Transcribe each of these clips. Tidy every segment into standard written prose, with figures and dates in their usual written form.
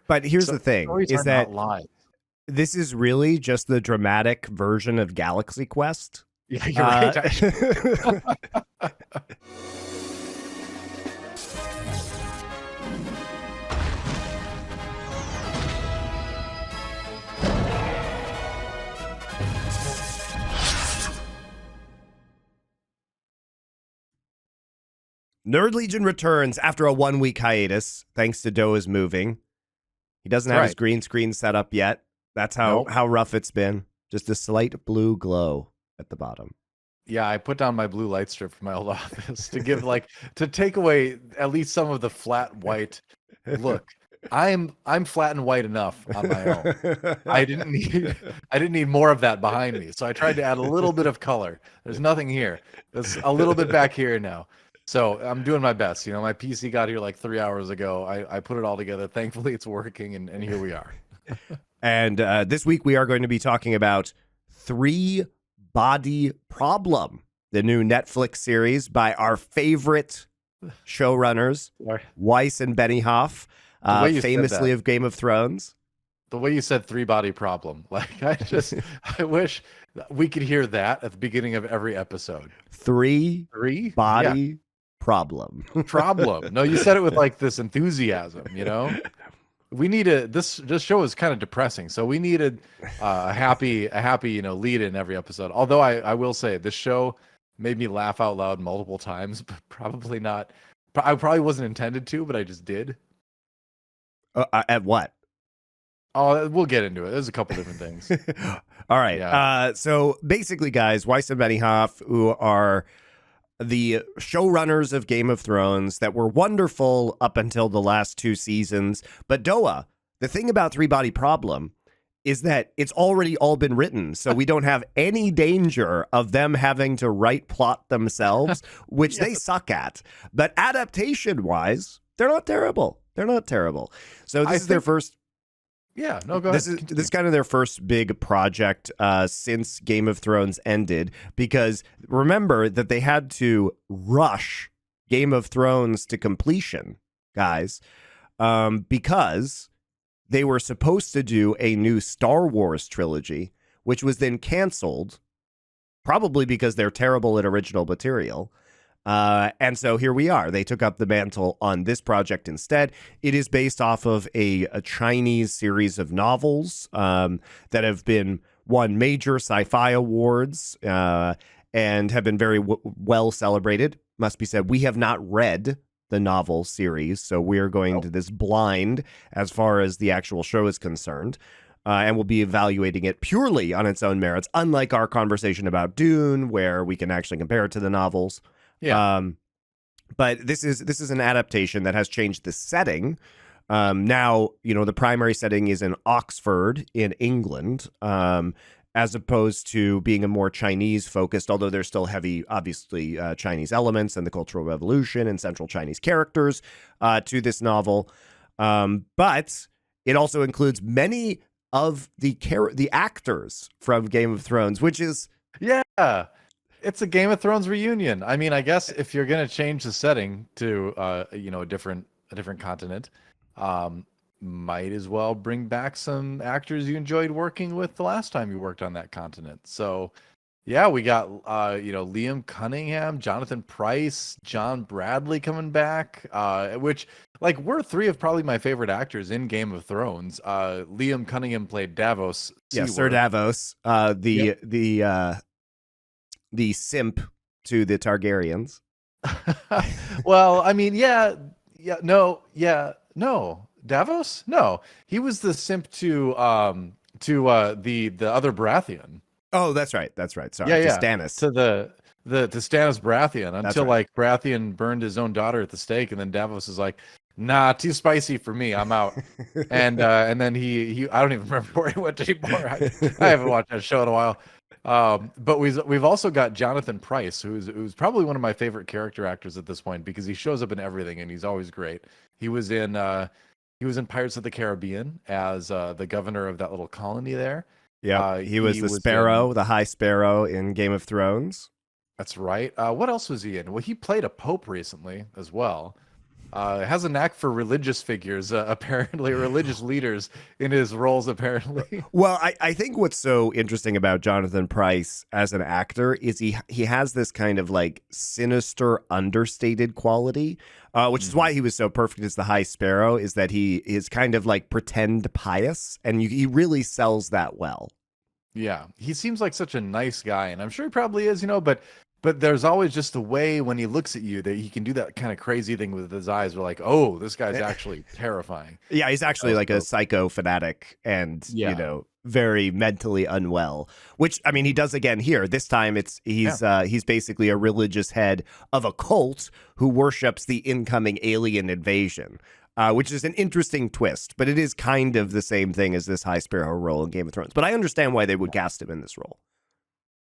But here's So the thing: stories is are that not lies. this is really just the dramatic version of Galaxy Quest. Yeah, you're right. Actually. Nerd Legion returns after a 1-week hiatus, thanks to Doa's moving. He doesn't have his green screen set up yet. That's how rough it's been. Just a slight blue glow at the bottom. Yeah, I put down my blue light strip from my old office to give to take away at least some of the flat white look. I'm flat and white enough on my own. I didn't need more of that behind me. So I tried to add a little bit of color. There's nothing here. There's a little bit back here now. So I'm doing my best. My PC got here like 3 hours ago. I put it all together. Thankfully, it's working, and here we are. And this week we are going to be talking about Three Body Problem, the new Netflix series by our favorite showrunners, Weiss and Benioff, famously of Game of Thrones. The way you said Three Body Problem, I wish we could hear that at the beginning of every episode. Three body problem. No, you said it with this enthusiasm, We needed this show is kind of depressing, so we needed a happy lead in every episode. Although I will say this show made me laugh out loud multiple times, but probably not. I probably wasn't intended to, but I just did. At what? Oh, we'll get into it. There's a couple different things. All right. Yeah. So basically, guys, Weiss and Benioff, who are the showrunners of Game of Thrones that were wonderful up until the last 2 seasons. But Doa, the thing about Three Body Problem is that it's already all been written, so we don't have any danger of them having to write plot themselves, which they suck at. But adaptation-wise, they're not terrible. So this is their first... Yeah, no, go ahead. This is kind of their first big project since Game of Thrones ended, because remember that they had to rush Game of Thrones to completion, guys, because they were supposed to do a new Star Wars trilogy, which was then canceled, probably because they're terrible at original material. And so here we are. They took up the mantle on this project instead. It is based off of a Chinese series of novels that have been won major sci-fi awards and have been very well celebrated. Must be said, we have not read the novel series, so we're going to this blind as far as the actual show is concerned. And we'll be evaluating it purely on its own merits, unlike our conversation about Dune, where we can actually compare it to the novels. Yeah. But this is an adaptation that has changed the setting. Now, the primary setting is in Oxford in England, as opposed to being a more Chinese focused, although there's still heavy, obviously, Chinese elements and the Cultural Revolution and central Chinese characters to this novel. But it also includes many of the actors from Game of Thrones, which is... Yeah. It's a Game of Thrones reunion. I mean, I guess if you're going to change the setting to a different continent, might as well bring back some actors you enjoyed working with the last time you worked on that continent. So, yeah, we got Liam Cunningham, Jonathan Pryce, John Bradley coming back, which we're 3 of probably my favorite actors in Game of Thrones. Liam Cunningham played Davos. Yeah, Sir Davos, the simp to the Targaryens. Well, I mean, no. Davos? No, he was the simp to the other Baratheon. Oh, that's right. Sorry, to Stannis. To to Stannis Baratheon until Baratheon burned his own daughter at the stake, and then Davos is like, nah, too spicy for me. I'm out. and then he I don't even remember where he went anymore. I haven't watched that show in a while. But we've also got Jonathan Pryce, who's probably one of my favorite character actors at this point, because he shows up in everything and he's always great. He was in Pirates of the Caribbean as the governor of that little colony there. Yeah, he was the Sparrow, the High Sparrow in Game of Thrones. That's right. What else was he in? Well, he played a pope recently as well. Has a knack for religious figures, apparently religious leaders in his roles, apparently. Well, I think what's so interesting about Jonathan Pryce as an actor is he has this kind of like sinister, understated quality, which is why he was so perfect as the High Sparrow. Is that he is kind of like pretend pious, and he really sells that well. Yeah, he seems like such a nice guy, and I'm sure he probably is, but there's always just a way when he looks at you that he can do that kind of crazy thing with his eyes. We're like, oh, this guy's actually terrifying. Yeah, he's actually like a psycho fanatic and, very mentally unwell, which, I mean, he does again here. This time he's basically a religious head of a cult who worships the incoming alien invasion. Which is an interesting twist, but it is kind of the same thing as this High Sparrow role in Game of Thrones. But I understand why they would cast him in this role.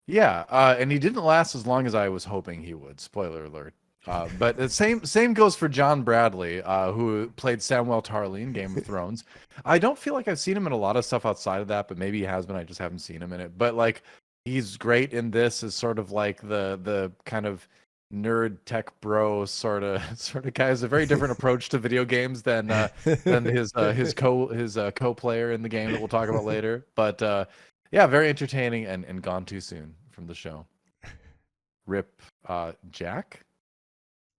Yeah, and he didn't last as long as I was hoping he would. Spoiler alert. But the same goes for John Bradley, who played Samwell Tarly in Game of Thrones. I don't feel like I've seen him in a lot of stuff outside of that, but maybe he has been. I just haven't seen him in it. But like, he's great in this as sort of like the kind of nerd tech bro sort of guy. Has a very different approach to video games than his co-player in the game that we'll talk about later. But yeah, very entertaining and gone too soon from the show. Rip Jack.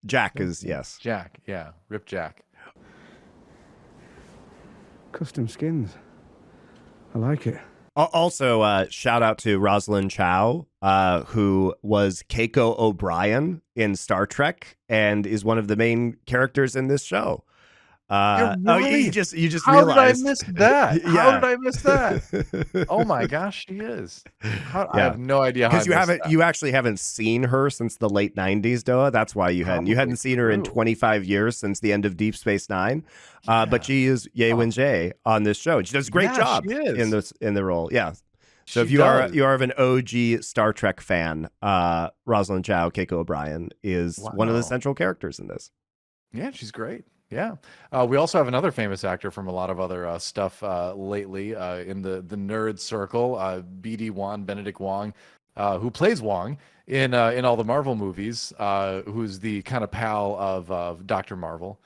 Jack is, yes. Jack, yeah. Rip Jack. Custom skins. I like it. Also, shout out to Rosalind Chow, who was Keiko O'Brien in Star Trek and is one of the main characters in this show. Right. Oh, you just How realized. did I miss that? Yeah. How did I miss that? Oh my gosh, she is. I have no idea how. Because you actually haven't seen her since the late '90s, Doa. That's why you hadn't seen her in 25 years since the end of Deep Space Nine. But she is Ye Wen-jae on this show, and she does a great job in the role. Yeah. So if you are an OG Star Trek fan, Rosalind Chow, Keiko O'Brien is one of the central characters in this. Yeah, she's great. Yeah. We also have another famous actor from a lot of other stuff lately in the nerd circle, BD Wong, Benedict Wong, who plays Wong in all the Marvel movies, who's the kind of pal of Dr. Marvel.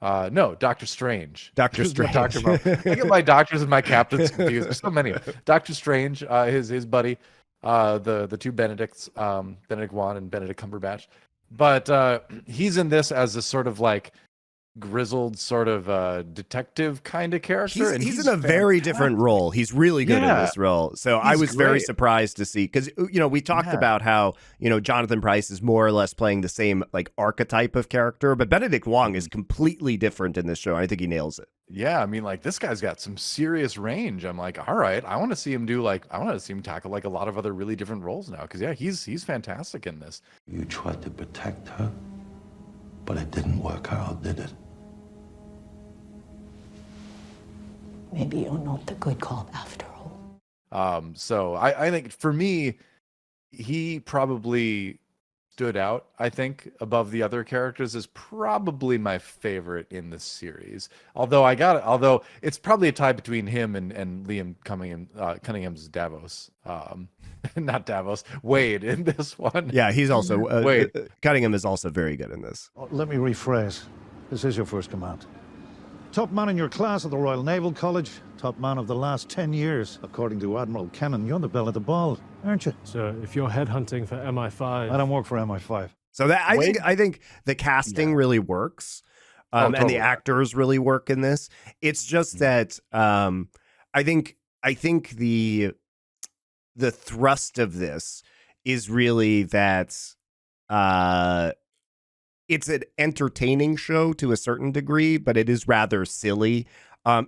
No, Doctor Strange. Doctor Strange. Dr. Marvel. I get my doctors and my captains confused. There's so many. Doctor Strange, his buddy, the two Benedicts, Benedict Wong and Benedict Cumberbatch. But he's in this as a sort of like grizzled sort of detective kind of character. He's in a very different role. He's really good in this role. So I was very surprised to see, because we talked about how Jonathan Pryce is more or less playing the same like archetype of character, but Benedict Wong is completely different in this show. I think he nails it. Yeah, I mean, like, this guy's got some serious range. I'm like, all right, I want to see him tackle like a lot of other really different roles now, because he's fantastic in this. You tried to protect her, but it didn't work out, did it? Maybe you're not the good cop after all. So I think for me, he probably stood out, I think, above the other characters, is probably my favorite in the series. Although it's probably a tie between him and Liam Cunningham's Davos. Not Davos, Wade in this one. Yeah, he's also Wade. Cunningham is also very good in this. Let me rephrase. This is your first command. Top man in your class at the Royal Naval College. Top man of the last 10 years. According to Admiral Kennan, you're the belle of the ball, aren't you? So if you're headhunting for MI5... I don't work for MI5. So that I think the casting really works. And the actors really work in this. It's just that I think the thrust of this is really that it's an entertaining show to a certain degree, but it is rather silly. I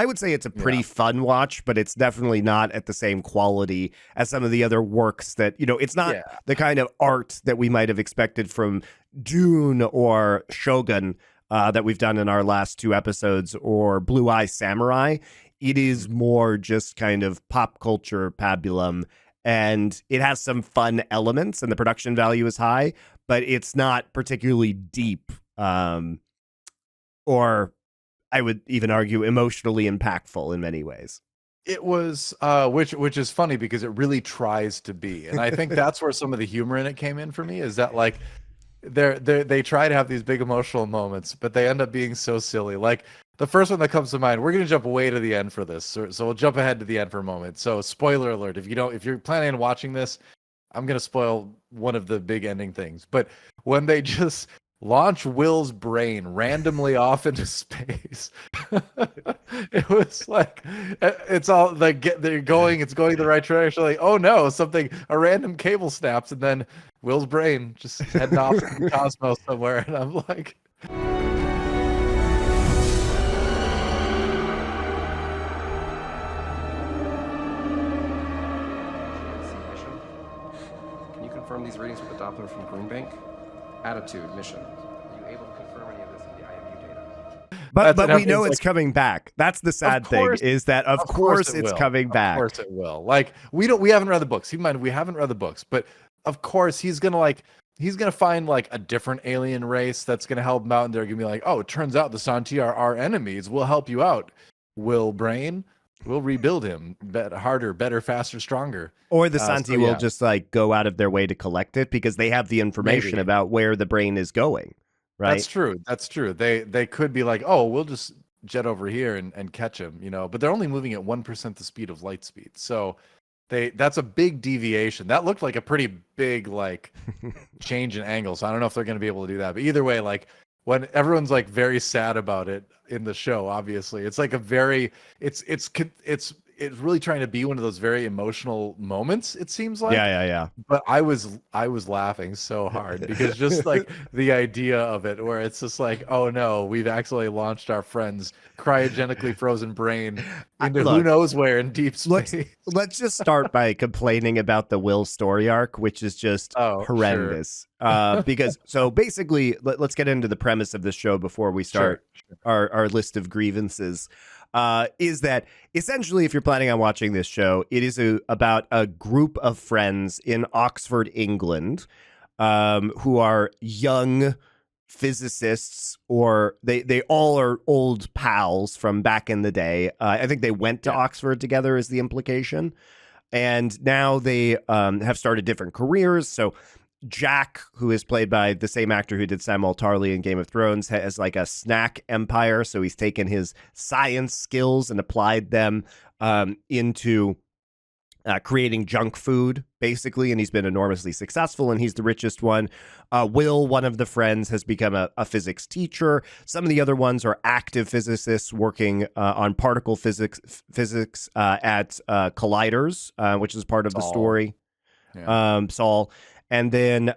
would say it's a pretty fun watch, but it's definitely not at the same quality as some of the other works that, it's not the kind of art that we might have expected from Dune or Shogun that we've done in our last two episodes, or Blue Eye Samurai. It is more just kind of pop culture pabulum, and it has some fun elements and the production value is high, but it's not particularly deep, or I would even argue emotionally impactful in many ways. It was, which is funny because it really tries to be. And I think that's where some of the humor in it came in for me, is that like, they try to have these big emotional moments, but they end up being so silly. Like the first one that comes to mind, we're gonna jump way to the end for this, so we'll jump ahead to the end for a moment. So spoiler alert: if you're planning on watching this, I'm gonna spoil one of the big ending things. But when they just launch Will's brain randomly off into space, it was like it's all like it's going the right direction. Like, oh no, a random cable snaps, and then Will's brain just heading off to the cosmos somewhere, and I'm like. Can you confirm these readings with the Doppler from Greenbank? Attitude, mission. Are you able to confirm any of this in the IMU data? But we know it's coming back. That's the sad thing, is that of course it's coming back. Of course it will. Like we haven't read the books. Keep in mind, we haven't read the books, but of course he's gonna find like a different alien race that's gonna help him out, and they're gonna be like, oh, it turns out the Santi are our enemies. We'll help you out, Will Brain. We'll rebuild him harder, better, faster, stronger. Or the Santi will just like go out of their way to collect it because they have the information about where the brain is going. Right. That's true. They could be like, oh, we'll just jet over here and catch him, but they're only moving at 1% the speed of light speed. So that's a big deviation. That looked like a pretty big like change in angle. So I don't know if they're going to be able to do that. But either way, like when everyone's like very sad about it in the show, obviously it's like it's really trying to be one of those very emotional moments, it seems like. Yeah. But I was laughing so hard because just like the idea of it, where it's just like, oh no, we've actually launched our friend's cryogenically frozen brain into who knows where in deep space. Let's just start by complaining about the Will story arc, which is just horrendous. Sure. Because so basically, let's get into the premise of this show before we start our list of grievances. Is that essentially, if you're planning on watching this show, it is about a group of friends in Oxford, England, who are young physicists, or they all are old pals from back in the day. I think they went to Oxford together is the implication. And now they have started different careers. So Jack, who is played by the same actor who did Samwell Tarly in Game of Thrones, has like a snack empire. So he's taken his science skills and applied them into creating junk food, basically. And he's been enormously successful, and he's the richest one. Will, one of the friends, has become a physics teacher. Some of the other ones are active physicists working on particle physics at colliders, which is part of the story. Saul. And then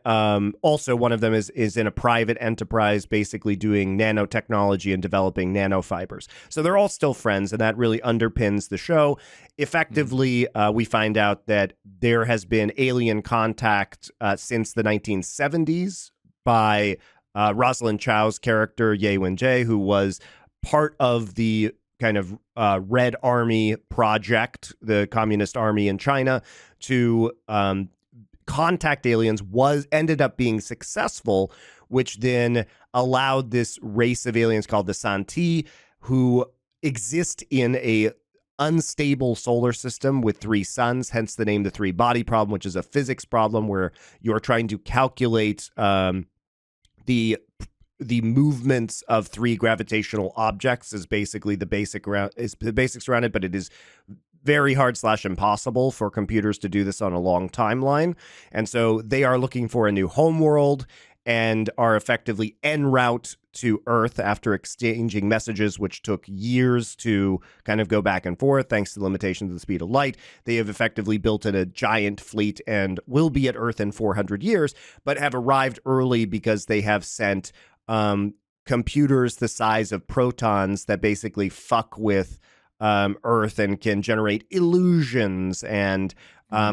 also one of them is in a private enterprise, basically doing nanotechnology and developing nanofibers. So they're all still friends, and that really underpins the show. Effectively, we find out that there has been alien contact since the 1970s by Rosalind Chow's character, Ye Wen-jae, who was part of the kind of Red Army project, the Communist Army in China, to contact aliens, ended up being successful, which then allowed this race of aliens called the Santi, who exist in a unstable solar system with 3 suns, hence the name the 3-body problem, which is a physics problem where you're trying to calculate the movements of 3 gravitational objects is basically the basics around it, but it is very hard / impossible for computers to do this on a long timeline. And so they are looking for a new homeworld and are effectively en route to Earth after exchanging messages, which took years to kind of go back and forth thanks to the limitations of the speed of light. They have effectively built a giant fleet and will be at Earth in 400 years, but have arrived early because they have sent computers the size of protons that basically fuck with Earth and can generate illusions and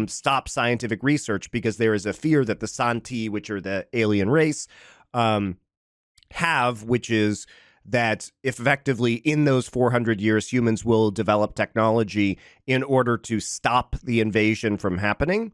stop scientific research, because there is a fear that the Santi, which are the alien race, have, which is that if effectively in those 400 years humans will develop technology in order to stop the invasion from happening.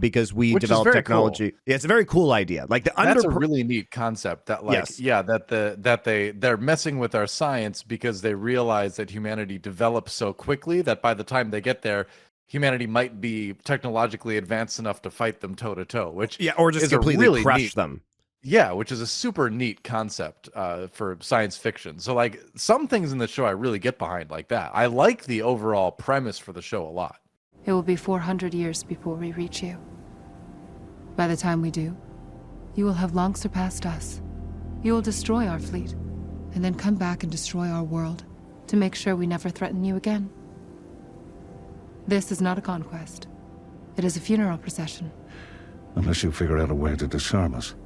Because we develop technology. Cool. Yeah, it's a very cool idea. Like that's a really neat concept. That they're messing with our science because they realize that humanity develops so quickly that by the time they get there, humanity might be technologically advanced enough to fight them toe to toe. Which or just completely crush them. Yeah, which is a super neat concept for science fiction. So like some things in the show I really get behind like that. I like the overall premise for the show a lot. It will be 400 years before we reach you. By the time we do, you will have long surpassed us. You will destroy our fleet, and then come back and destroy our world to make sure we never threaten you again. This is not a conquest. It is a funeral procession. Unless you figure out a way to disarm us.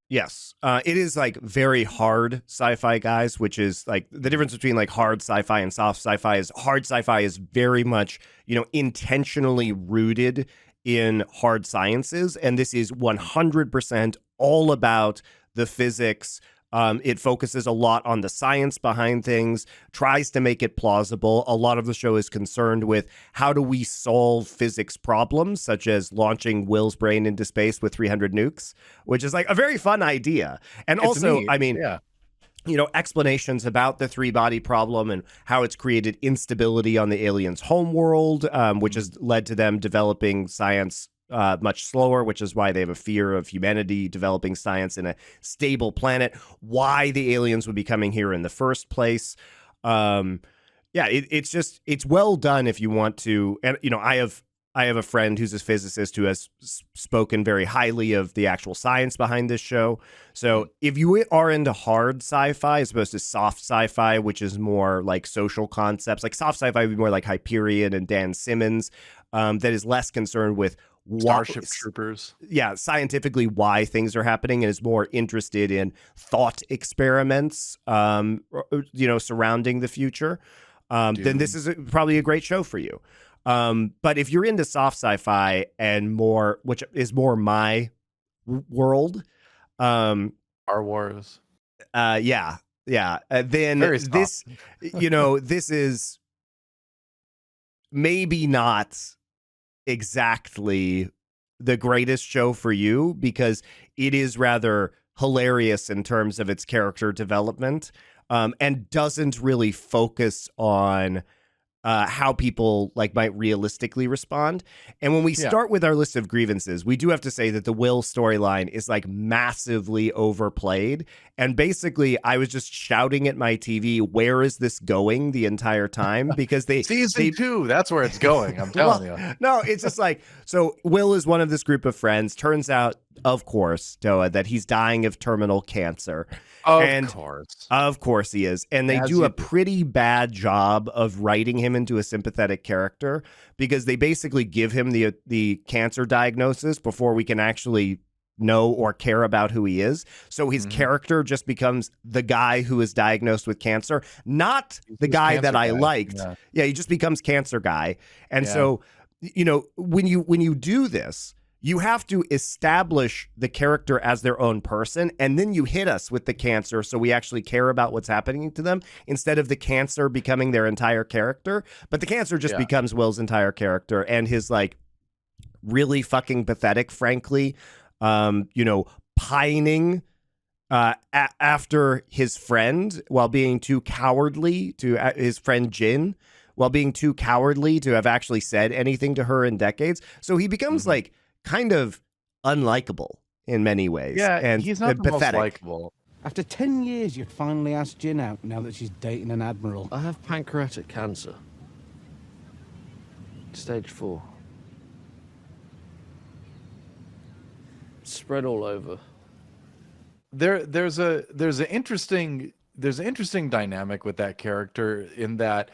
Yes. It is like very hard sci-fi, guys, which is like the difference between like hard sci-fi and soft sci-fi is hard sci-fi is very much, intentionally rooted in hard sciences. And this is 100% all about the physics. It focuses a lot on the science behind things, tries to make it plausible. A lot of the show is concerned with how do we solve physics problems, such as launching Will's brain into space with 300 nukes, which is like a very fun idea. And It's also, neat. I mean, Yeah. Explanations about the three-body problem and how it's created instability on the aliens' homeworld, which has led to them developing science much slower, which is why they have a fear of humanity developing science in a stable planet, why the aliens would be coming here in the first place. It's well done if you want to. And, I have a friend who's a physicist who has spoken very highly of the actual science behind this show. So if you are into hard sci-fi as opposed to soft sci-fi, which is more like social concepts, like soft sci-fi would be more like Hyperion and Dan Simmons, that is less concerned with Starship Troopers. Yeah, scientifically why things are happening and is more interested in thought experiments, surrounding the future, then this is probably a great show for you. But if you're into soft sci-fi and more, which is more my world, Star Wars. then Very soft. this is maybe not exactly the greatest show for you because it is rather hilarious in terms of its character development, and doesn't really focus on how people might realistically respond. And when we start with our list of grievances, we do have to say that the Will storyline is massively overplayed. And basically, I was just shouting at my TV, "Where is this going?" the entire time because Season 2, that's where it's going. I'm telling you. No, it's just so Will is one of this group of friends. Turns out, of course, Doa, that he's dying of terminal cancer. Of course he is. And they do a pretty bad job of writing him into a sympathetic character because they basically give him the cancer diagnosis before we can actually know or care about who he is. So his character just becomes the guy who is diagnosed with cancer, not the guy that I liked. Yeah, he just becomes cancer guy. And so, when you do this, you have to establish the character as their own person, and then you hit us with the cancer so we actually care about what's happening to them instead of the cancer becoming their entire character. But the cancer just becomes Will's entire character, and his really fucking pathetic, frankly, pining after his friend while being too cowardly to his friend Jin, while being too cowardly to have actually said anything to her in decades. So he becomes kind of unlikable in many ways. Yeah, and he's not the pathetic. most likable. After 10 years, you'd finally asked Jin out now that she's dating an admiral. I have pancreatic cancer. Stage 4. Spread all over. There's an interesting dynamic with that character in that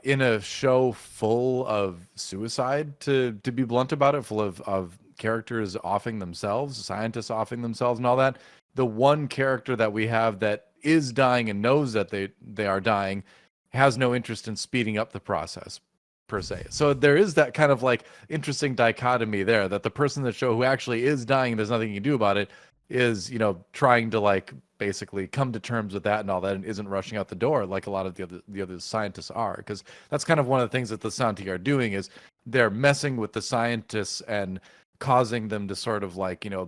in a show full of suicide, to be blunt about it, full of characters offing themselves, scientists offing themselves and all that, the one character that we have that is dying and knows that they are dying has no interest in speeding up the process per se. So there is that kind of interesting dichotomy there, that the person in the show who actually is dying and there's nothing you can do about it is, trying to basically come to terms with that and all that, and isn't rushing out the door like a lot of the other scientists are. Because that's kind of one of the things that the Santi are doing, is they're messing with the scientists and causing them to sort of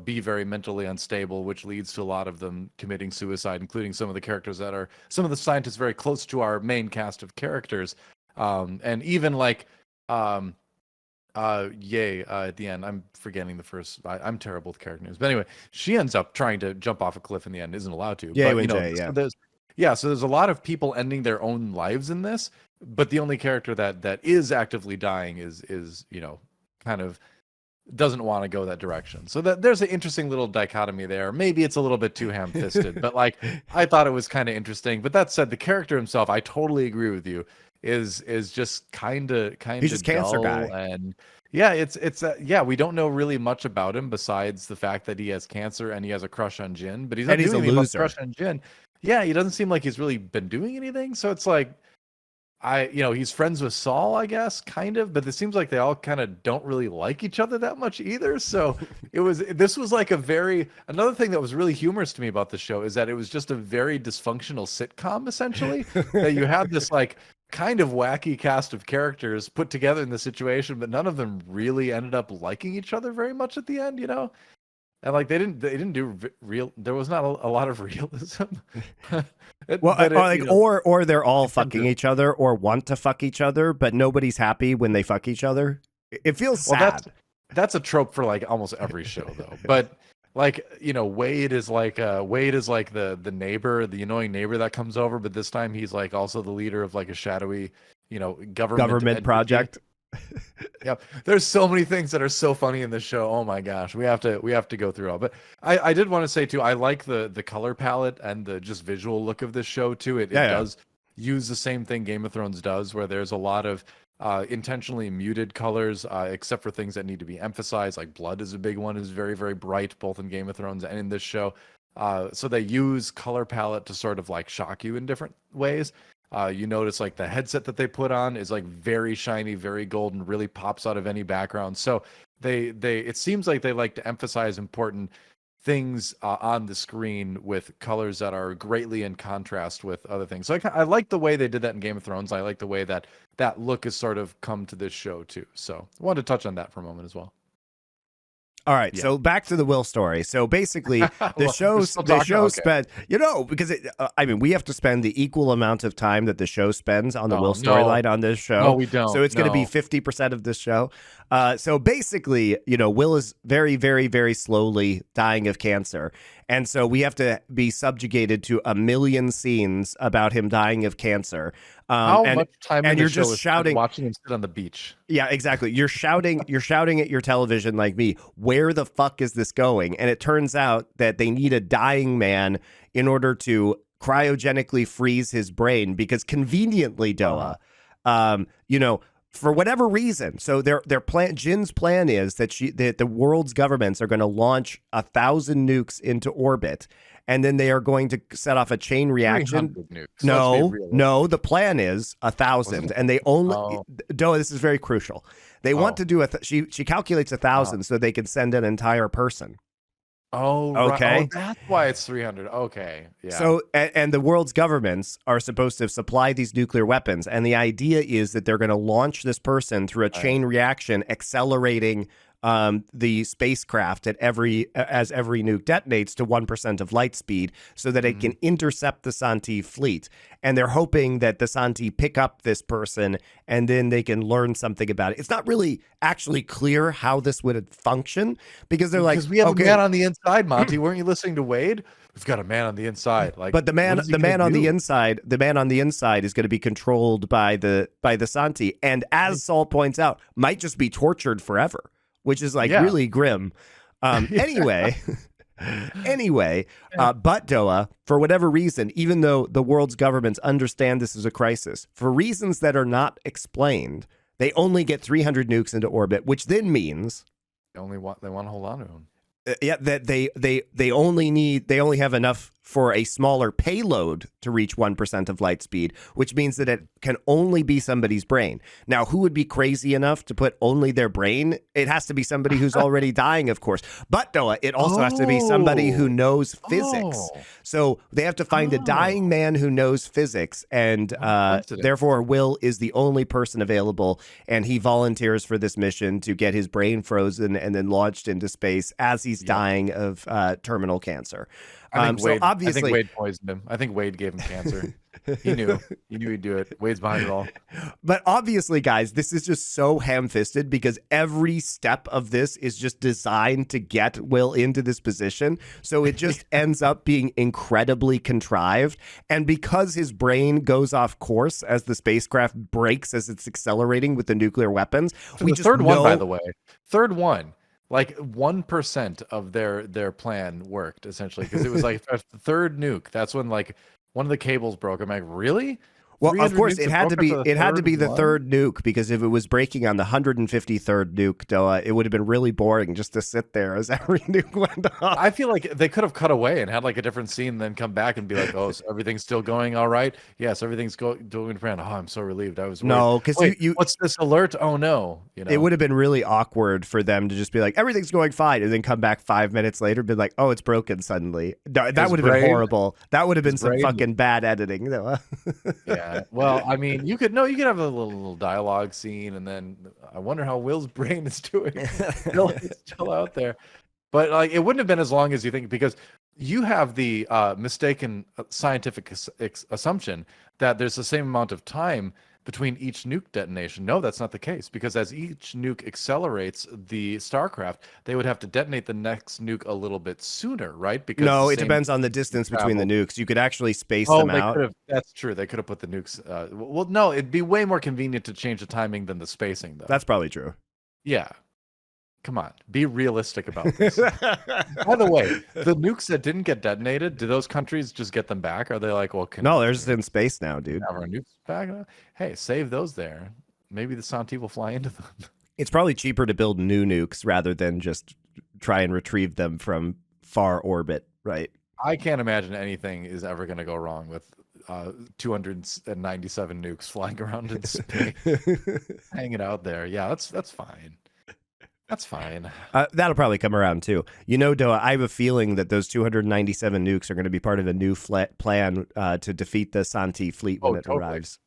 be very mentally unstable, which leads to a lot of them committing suicide, including some of the characters that are some of the scientists very close to our main cast of characters. And even At the end, I'm forgetting the first. I'm terrible with character names, but anyway, she ends up trying to jump off a cliff in the end, isn't allowed to. Yay, But when Jay, yeah. so there's a lot of people ending their own lives in this, but the only character that is actively dying is kind of doesn't want to go that direction. So that there's an interesting little dichotomy there. Maybe it's a little bit too ham-fisted, but like I thought it was kind of interesting. But that said, the character himself, I totally agree with you, is just kind of He's just cancer guy. And yeah, it's we don't know really much about him besides the fact that he has cancer and he has a crush on Jin, but he's not doing anything about the crush on Jin. Yeah, he doesn't seem like he's really been doing anything. So it's like he's friends with Saul, I guess, kind of, but it seems like they all kind of don't really like each other that much either. So this was like another thing that was really humorous to me about the show is that it was just a very dysfunctional sitcom, essentially, that you had this like kind of wacky cast of characters put together in the situation, but none of them really ended up liking each other very much at the end, And like they didn't do real. There was not a lot of realism. Or they're all fucking each other or want to fuck each other, but nobody's happy when they fuck each other. It feels sad. That's a trope for like almost every show though. But like Wade is like the neighbor, the annoying neighbor that comes over, but this time he's like also the leader of like a shadowy government project. Yeah, there's so many things that are so funny in this show. Oh my gosh, we have to go through all. But I did want to say too, I like the color palette and the just visual look of this show too. It does use the same thing Game of Thrones does, where there's a lot of intentionally muted colors, except for things that need to be emphasized. Like blood is a big one, is very, very bright, both in Game of Thrones and in this show. So they use color palette to sort of like shock you in different ways. You notice like the headset that they put on is like very shiny, very golden, really pops out of any background. So it seems like they like to emphasize important things on the screen with colors that are greatly in contrast with other things. So I like the way they did that in Game of Thrones. I like the way that look has sort of come to this show too. So I wanted to touch on that for a moment as well. All right, so back to the Will story. So basically, the show spent, because we have to spend the equal amount of time that the show spends on the Will storyline on this show. No, we don't. So it's going to be 50% of this show. So basically, Will is very, very, very slowly dying of cancer. And so we have to be subjugated to a million scenes about him dying of cancer. How much time and you're just shouting, watching him sit on the beach? Yeah, exactly. You're shouting at your television like me. Where the fuck is this going? And it turns out that they need a dying man in order to cryogenically freeze his brain because conveniently, Doa, for whatever reason. So Jin's plan is that the world's governments are going to launch 1,000 nukes into orbit, and then they are going to set off a chain reaction. Nukes. No, the plan is 1,000, and they only. Doa, this is very crucial. They want to do she calculates 1,000 so they can send an entire person. Oh, okay. Right. Oh, that's why it's 300. Okay. Yeah. So, and the world's governments are supposed to supply these nuclear weapons. And the idea is that they're going to launch this person through a chain reaction, accelerating the spacecraft as every nuke detonates to 1% of light speed so that it can intercept the Santi fleet. And they're hoping that the Santi pick up this person and then they can learn something about it. It's not really actually clear how this would function because they're like, we have a man on the inside, Monty. Weren't you listening to Wade? We've got a man on the inside. But the man on the inside is going to be controlled by the Santi. And as Saul points out, might just be tortured forever, which is really grim. Anyway, but Doa, for whatever reason, even though the world's governments understand this is a crisis, for reasons that are not explained, they only get 300 nukes into orbit, which then means they want to hold on to them. That they only have enough for a smaller payload to reach 1% of light speed, which means that it can only be somebody's brain. Now, who would be crazy enough to put only their brain? It has to be somebody who's already dying, of course. But Noah, it also has to be somebody who knows physics. So they have to find a dying man who knows physics, and therefore Will is the only person available, and he volunteers for this mission to get his brain frozen and then launched into space as he's dying of terminal cancer. I think Wade, So obviously, I think Wade poisoned him. I think Wade gave him cancer. He knew he'd do it. Wade's behind it all. but obviously, guys, this is just so ham-fisted because every step of this is just designed to get Will into this position. So it just ends up being incredibly contrived. And because his brain goes off course as the spacecraft breaks as it's accelerating with the nuclear weapons, For we the just third one, know- by the way, third one, like 1% of their plan worked essentially because it was like a third nuke. That's when like one of the cables broke. I'm like, really? Well, of 300 course, nukes it have had to be. broken for It had to be the one? third nuke because if it was breaking on the 153rd nuke, it would have been really boring just to sit there as every nuke went off. I feel like they could have cut away and had like a different scene, and then come back and be like, "Oh, so everything's still going all right? Yes, everything's going to plan. Oh, I'm so relieved. I was worried. No, because Wait, you what's this alert? Oh no, it would have been really awkward for them to just be like, everything's going fine, and then come back 5 minutes later and be like, oh, it's broken suddenly. That His would have been brain- horrible. That would have been his some brain- fucking bad editing. Though. Yeah. Well, I mean, you could have a little dialogue scene, and then I wonder how Will's brain is doing. It's still out there, but like it wouldn't have been as long as you think because you have the mistaken scientific assumption that there's the same amount of time between each nuke detonation. No, that's not the case because as each nuke accelerates the Starcraft, they would have to detonate the next nuke a little bit sooner, right? Because No, the it same depends on the distance between the nukes. You could actually space Oh, them they out. could have. That's true. They could have put the nukes. Well, no, it'd be way more convenient to change the timing than the spacing, though. That's probably true. Yeah. Come on, be realistic about this. By the way, the nukes that didn't get detonated, do those countries just get them back? Are they like, well, No, they're just in space now, dude. have our nukes back? Hey, save those there. Maybe the Santi will fly into them. It's probably cheaper to build new nukes rather than just try and retrieve them from far orbit, right? I can't imagine anything is ever going to go wrong with 297 nukes flying around in space, hanging out there. Yeah, that's fine. That's fine. That'll probably come around too. You know, Doa, I have a feeling that those 297 nukes are going to be part of a new plan to defeat the Santi fleet when it totally. arrives.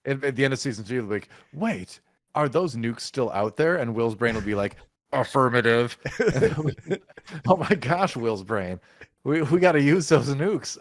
At the end of season 2, they'll be like, wait, are those nukes still out there? And Will's brain will be like, affirmative. Oh my gosh, Will's brain. We got to use those nukes.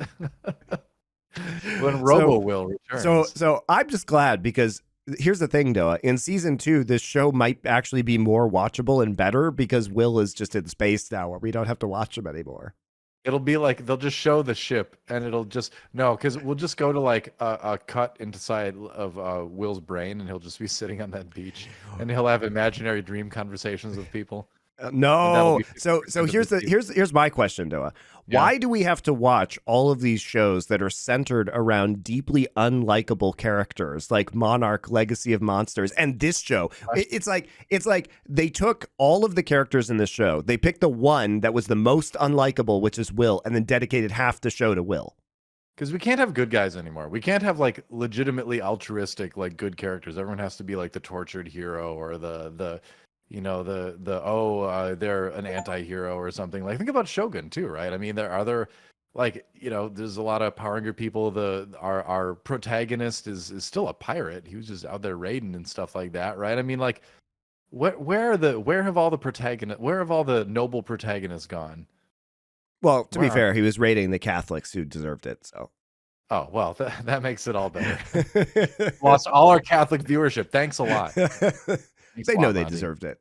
When Robo Will returns. So I'm just glad because here's the thing, Doa. In season 2, this show might actually be more watchable and better because Will is just in space now where we don't have to watch him anymore. It'll be like they'll just show the ship and it'll just because we'll just go to like a cut inside of Will's brain and he'll just be sitting on that beach and he'll have imaginary dream conversations with people. No. be So here's my question, Doa. Yeah. Why do we have to watch all of these shows that are centered around deeply unlikable characters like Monarch, Legacy of Monsters, and this show? It's like they took all of the characters in this show. They picked the one that was the most unlikable, which is Will, and then dedicated half the show to Will. Because we can't have good guys anymore. We can't have like legitimately altruistic like good characters. Everyone has to be like the tortured hero or the they're an anti-hero or something. Like think about Shogun too, right? I mean, there's a lot of Power Ranger people. Our protagonist is still a pirate. He was just out there raiding and stuff like that, right? I mean, like where have all the noble protagonists gone? Well, to be fair, he was raiding the Catholics who deserved it. So, oh well, that makes it all better. Lost all our Catholic viewership. Thanks a lot. They know they deserved it.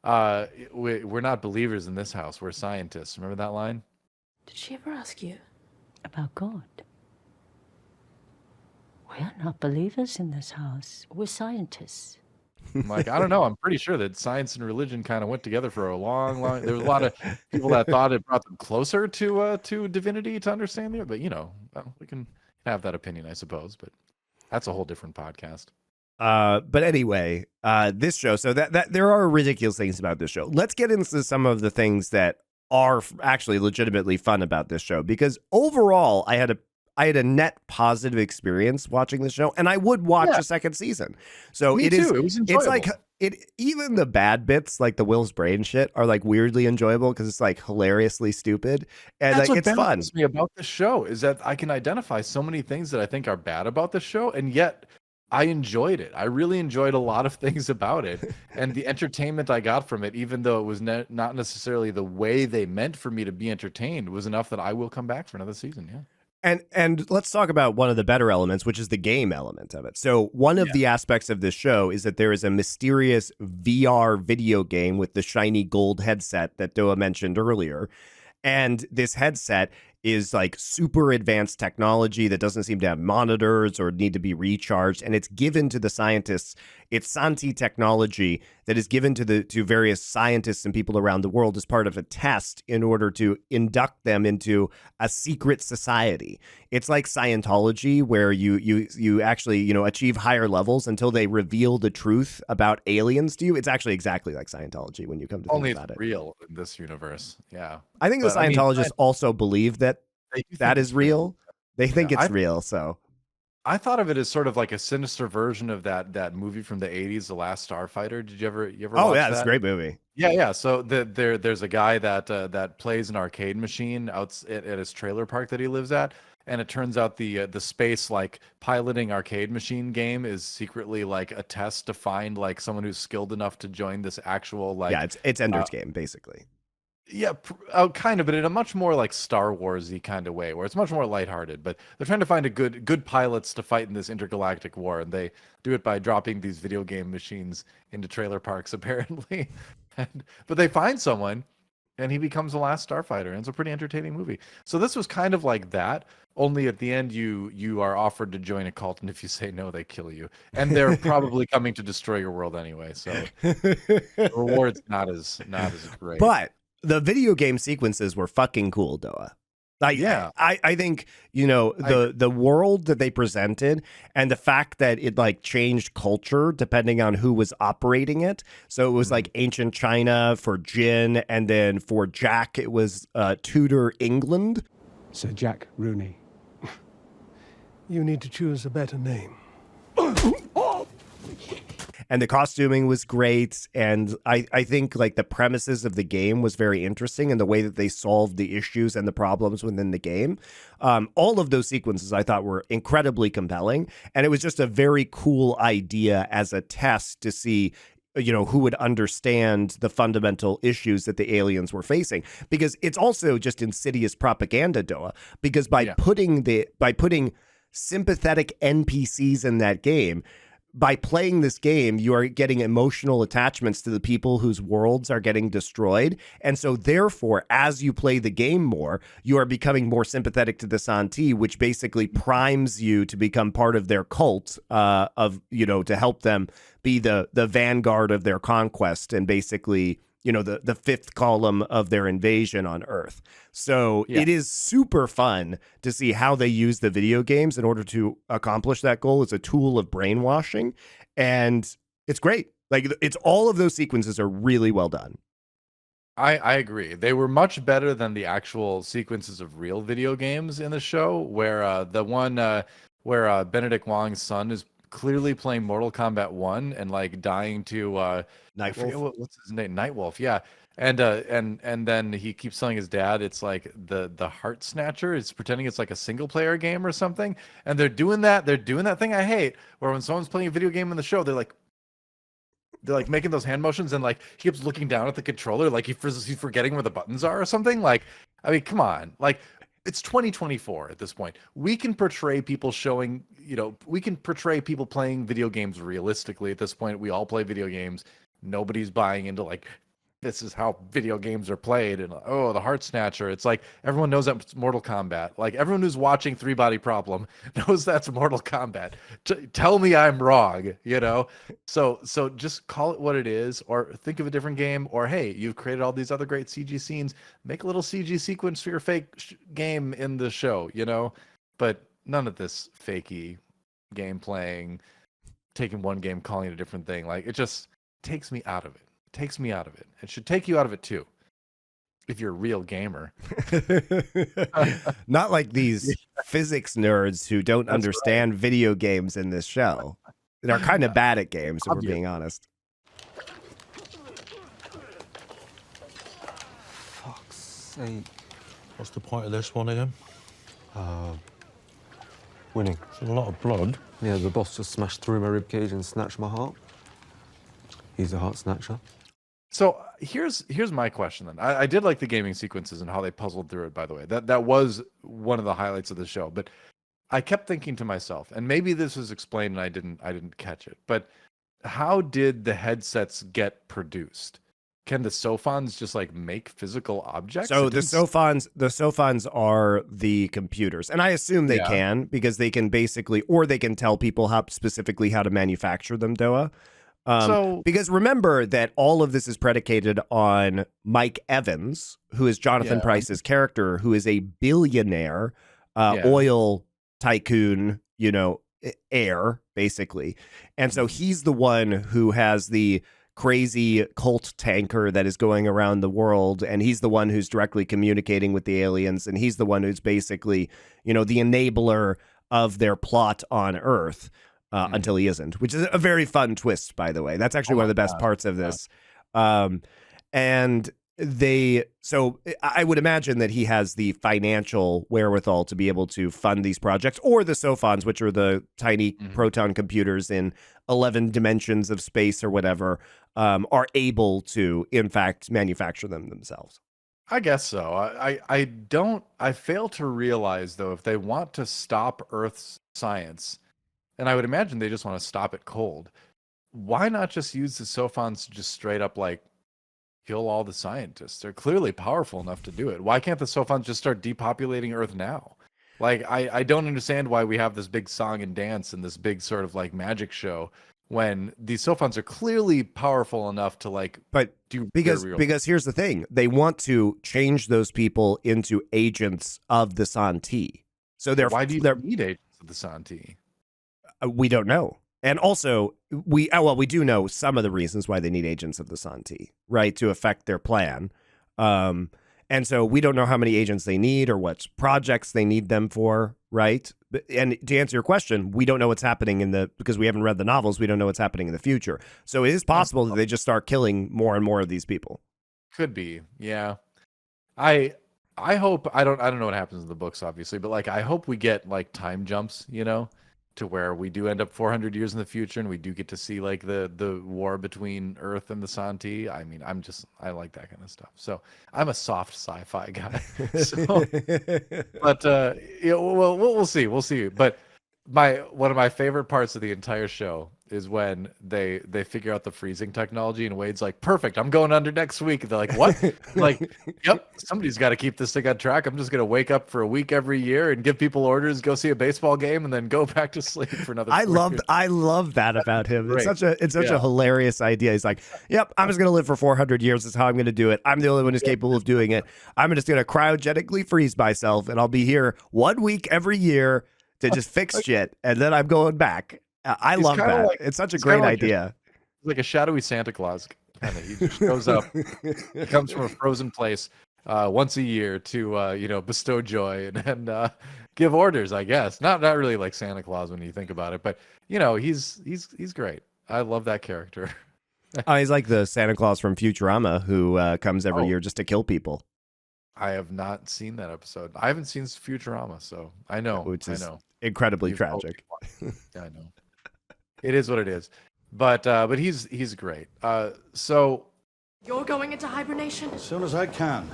We're not believers in this house. We're scientists. Remember that line? Did she ever ask you about God? We're not believers in this house. We're scientists. I'm like, I don't know. I'm pretty sure that science and religion kind of went together for a long. There was a lot of people that thought it brought them closer to divinity to understand it. But we can have that opinion, I suppose. But that's a whole different podcast. But anyway, this show. So that there are ridiculous things about this show. Let's get into some of the things that are actually legitimately fun about this show. Because overall, I had a net positive experience watching the show, and I would watch a second season. So Me it too. is. It was enjoyable. It's like even the bad bits, like the Will's brain shit, are like weirdly enjoyable because it's like hilariously stupid and That's like what it's fun. baffles me about the show is that I can identify so many things that I think are bad about the show, and yet I enjoyed it. I really enjoyed a lot of things about it, and the entertainment I got from it, even though it was not necessarily the way they meant for me to be entertained, was enough that I will come back for another season. Yeah. And let's talk about one of the better elements, which is the game element of it. So one of the aspects of this show is that there is a mysterious VR video game with the shiny gold headset that Doa mentioned earlier. And this headset is like super advanced technology that doesn't seem to have monitors or need to be recharged. And it's given to the scientists. It's Santi technology that is given to various scientists and people around the world as part of a test in order to induct them into a secret society. It's like Scientology, where you actually, achieve higher levels until they reveal the truth about aliens to you. It's actually exactly like Scientology when you come to think Only about it's it. real in this universe. Yeah. I think the Scientologists also believe that that is real. They think it's real. So I thought of it as sort of like a sinister version of that movie from the 80s, The Last Starfighter. Did you ever watch that? It's a great movie. Yeah. So there's a guy that plays an arcade machine out at his trailer park that he lives at, and it turns out the space like piloting arcade machine game is secretly like a test to find like someone who's skilled enough to join this actual like it's Ender's Game basically. Yeah, kind of, but in a much more like Star Wars-y kind of way, where it's much more lighthearted. But they're trying to find a good pilots to fight in this intergalactic war, and they do it by dropping these video game machines into trailer parks, apparently. But they find someone, and he becomes the last starfighter, and it's a pretty entertaining movie. So this was kind of like that, only at the end you are offered to join a cult, and if you say no, they kill you. And they're probably coming to destroy your world anyway, so the reward's not as great. But the video game sequences were fucking cool, Doa. I think, the world that they presented and the fact that it like changed culture depending on who was operating it. So it was like ancient China for Jin, and then for Jack, it was Tudor England. Sir Jack Rooney. You need to choose a better name. And the costuming was great. And I think like the premises of the game was very interesting, and the way that they solved the issues and the problems within the game. All of those sequences I thought were incredibly compelling. And it was just a very cool idea as a test to see, who would understand the fundamental issues that the aliens were facing. Because it's also just insidious propaganda, Doa. Because by putting sympathetic NPCs in that game, by playing this game, you are getting emotional attachments to the people whose worlds are getting destroyed. And so therefore, as you play the game more, you are becoming more sympathetic to the Santi, which basically primes you to become part of their cult to help them be the vanguard of their conquest and basically, the fifth column of their invasion on Earth. So it is super fun to see how they use the video games in order to accomplish that goal as a tool of brainwashing. And it's great. Like, it's all of those sequences are really well done. I agree. They were much better than the actual sequences of real video games in the show, where the one where Benedict Wong's son is clearly playing Mortal Kombat 1 and like dying to Nightwolf. What's his name? Nightwolf, yeah. And then he keeps telling his dad it's like the Heart Snatcher. It's pretending it's like a single player game or something. And they're doing that thing I hate, where when someone's playing a video game in the show, they're like making those hand motions, and like he keeps looking down at the controller like he's forgetting where the buttons are or something. Like, I mean, come on. Like, it's 2024 at this point. We can portray people playing video games realistically at this point. We all play video games. Nobody's buying into like, this is how video games are played. And the Heart Snatcher. It's like everyone knows that's Mortal Kombat. Like, everyone who's watching Three Body Problem knows that's Mortal Kombat. Tell me I'm wrong, So just call it what it is, or think of a different game, or hey, you've created all these other great CG scenes. Make a little CG sequence for your fake game in the show, But none of this fakey game playing, taking one game, calling it a different thing. Like, it just takes me out of it. It should take you out of it too, if you're a real gamer. Not like these physics nerds who don't understand video games in this show. They're kind of bad at games, if we're being honest. Fuck's sake. What's the point of this one again? Winning. It's a lot of blood. Yeah, the boss just smashed through my ribcage and snatched my heart. He's a heart snatcher. So here's my question then. I did like the gaming sequences and how they puzzled through it, by the way. That was one of the highlights of the show. But I kept thinking to myself, and maybe this was explained and I didn't catch it, but how did the headsets get produced? Can the Sophons just like make physical objects? So the Sophons are the computers, and I assume they can, because they can basically, or they can tell people how specifically how to manufacture them, Doa. Because remember that all of this is predicated on Mike Evans, who is Jonathan Pryce's character, who is a billionaire oil tycoon, heir, basically. And so he's the one who has the crazy cult tanker that is going around the world, and he's the one who's directly communicating with the aliens, and he's the one who's basically, the enabler of their plot on Earth. Until he isn't, which is a very fun twist, by the way. That's actually one of the best parts of this. And so I would imagine that he has the financial wherewithal to be able to fund these projects, or the Sophons, which are the tiny proton computers in 11 dimensions of space or whatever, are able to, in fact, manufacture them themselves. I guess so. I fail to realize, though, if they want to stop Earth's science, and I would imagine they just want to stop it cold, why not just use the Sophons to just straight up like kill all the scientists? They're clearly powerful enough to do it. Why can't the Sophons just start depopulating Earth now? Like, I don't understand why we have this big song and dance and this big sort of like magic show when these Sophons are clearly powerful enough to like do because here's the thing. They want to change those people into agents of the Santi. So why do you need agents of the Santi? We don't know. And also, we do know some of the reasons why they need agents of the Santi, right, to affect their plan. And so we don't know how many agents they need or what projects they need them for, right? And to answer your question, we don't know what's happening because we haven't read the novels, we don't know what's happening in the future. So it is possible that they just start killing more and more of these people. Could be, yeah. I hope, I don't know what happens in the books, obviously, but like I hope we get like time jumps, to where we do end up 400 years in the future and we do get to see like the war between Earth and the Santi. I mean, I like that kind of stuff. So I'm a soft sci-fi guy. But we'll see. But one of my favorite parts of the entire show is when they figure out the freezing technology, and Wade's like, perfect, I'm going under next week. And they're like, what? Like, yep, somebody's got to keep this thing on track. I'm just going to wake up for a week every year and give people orders, go see a baseball game, and then go back to sleep for another 4 years. I love that about him. It's such a hilarious idea. He's like, yep, I'm just going to live for 400 years. That's how I'm going to do it. I'm the only one who's capable of doing it. I'm just going to cryogenically freeze myself, and I'll be here 1 week every year to just fix shit, and then I'm going back. I love that. Like, it's such a great idea. He's like a shadowy Santa Claus kind of. He just shows up. He comes from a frozen place once a year to bestow joy and give orders, I guess. Not really like Santa Claus when you think about it, but he's great. I love that character. He's like the Santa Claus from Futurama who comes every year just to kill people. I have not seen that episode. I haven't seen Futurama, so I know. Which is incredibly tragic. I know. It is what it is. But he's great. So you're going into hibernation? As soon as I can.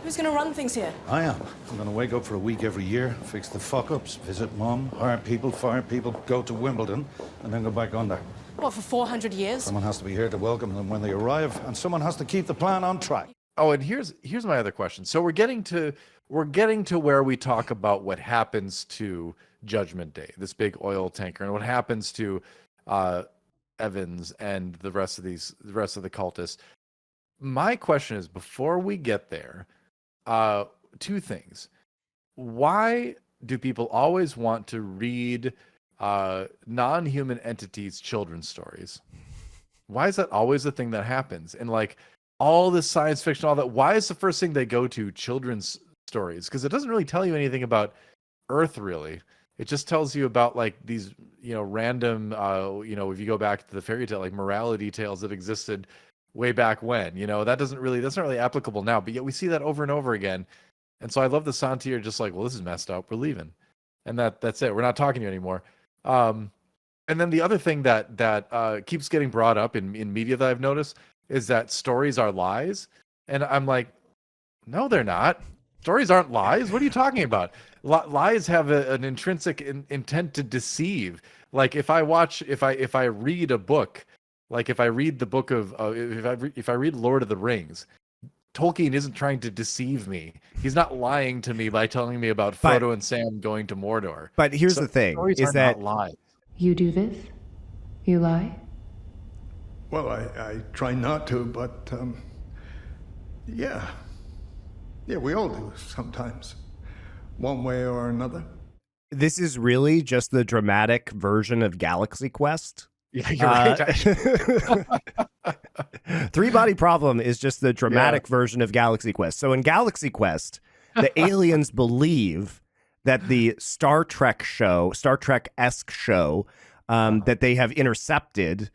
Who's going to run things here? I am. I'm going to wake up for a week every year, fix the fuck-ups, visit Mum, hire people, fire people, go to Wimbledon, and then go back under. What, for 400 years? Someone has to be here to welcome them when they arrive, and someone has to keep the plan on track. Oh, and here's my other question. So we're getting to where we talk about what happens to Judgment Day, this big oil tanker, and what happens to Evans and the rest of the cultists. My question is, before we get there, two things. Why do people always want to read non-human entities' children's stories? Why is that always the thing that happens? And like all this science fiction, all that, why is the first thing they go to children's stories? Because it doesn't really tell you anything about Earth, really. It just tells you about like these, random, if you go back to the fairy tale, like morality tales that existed way back when, that's not really applicable now, but yet we see that over and over again. And so I love the Santi are just like, well, this is messed up. We're leaving. and that's it. We're not talking to you anymore. And then the other thing that keeps getting brought up in media that I've noticed is that stories are lies, and I'm like, no, they're not. Stories aren't lies. What are you talking about? Lies have an intrinsic intent to deceive. Like if I read a book, like if I read the book of if I read Lord of the Rings, Tolkien isn't trying to deceive me. He's not lying to me by telling me about Frodo and Sam going to Mordor. But here's the thing: is that lies? You do this? You lie? Well, I try not to, but yeah, we all do sometimes, one way or another. this is really just the dramatic version of Galaxy Quest. Yeah, you're right. Three Body Problem is just the dramatic version of Galaxy Quest. So in Galaxy Quest, the aliens believe that the Star Trek-esque show that they have intercepted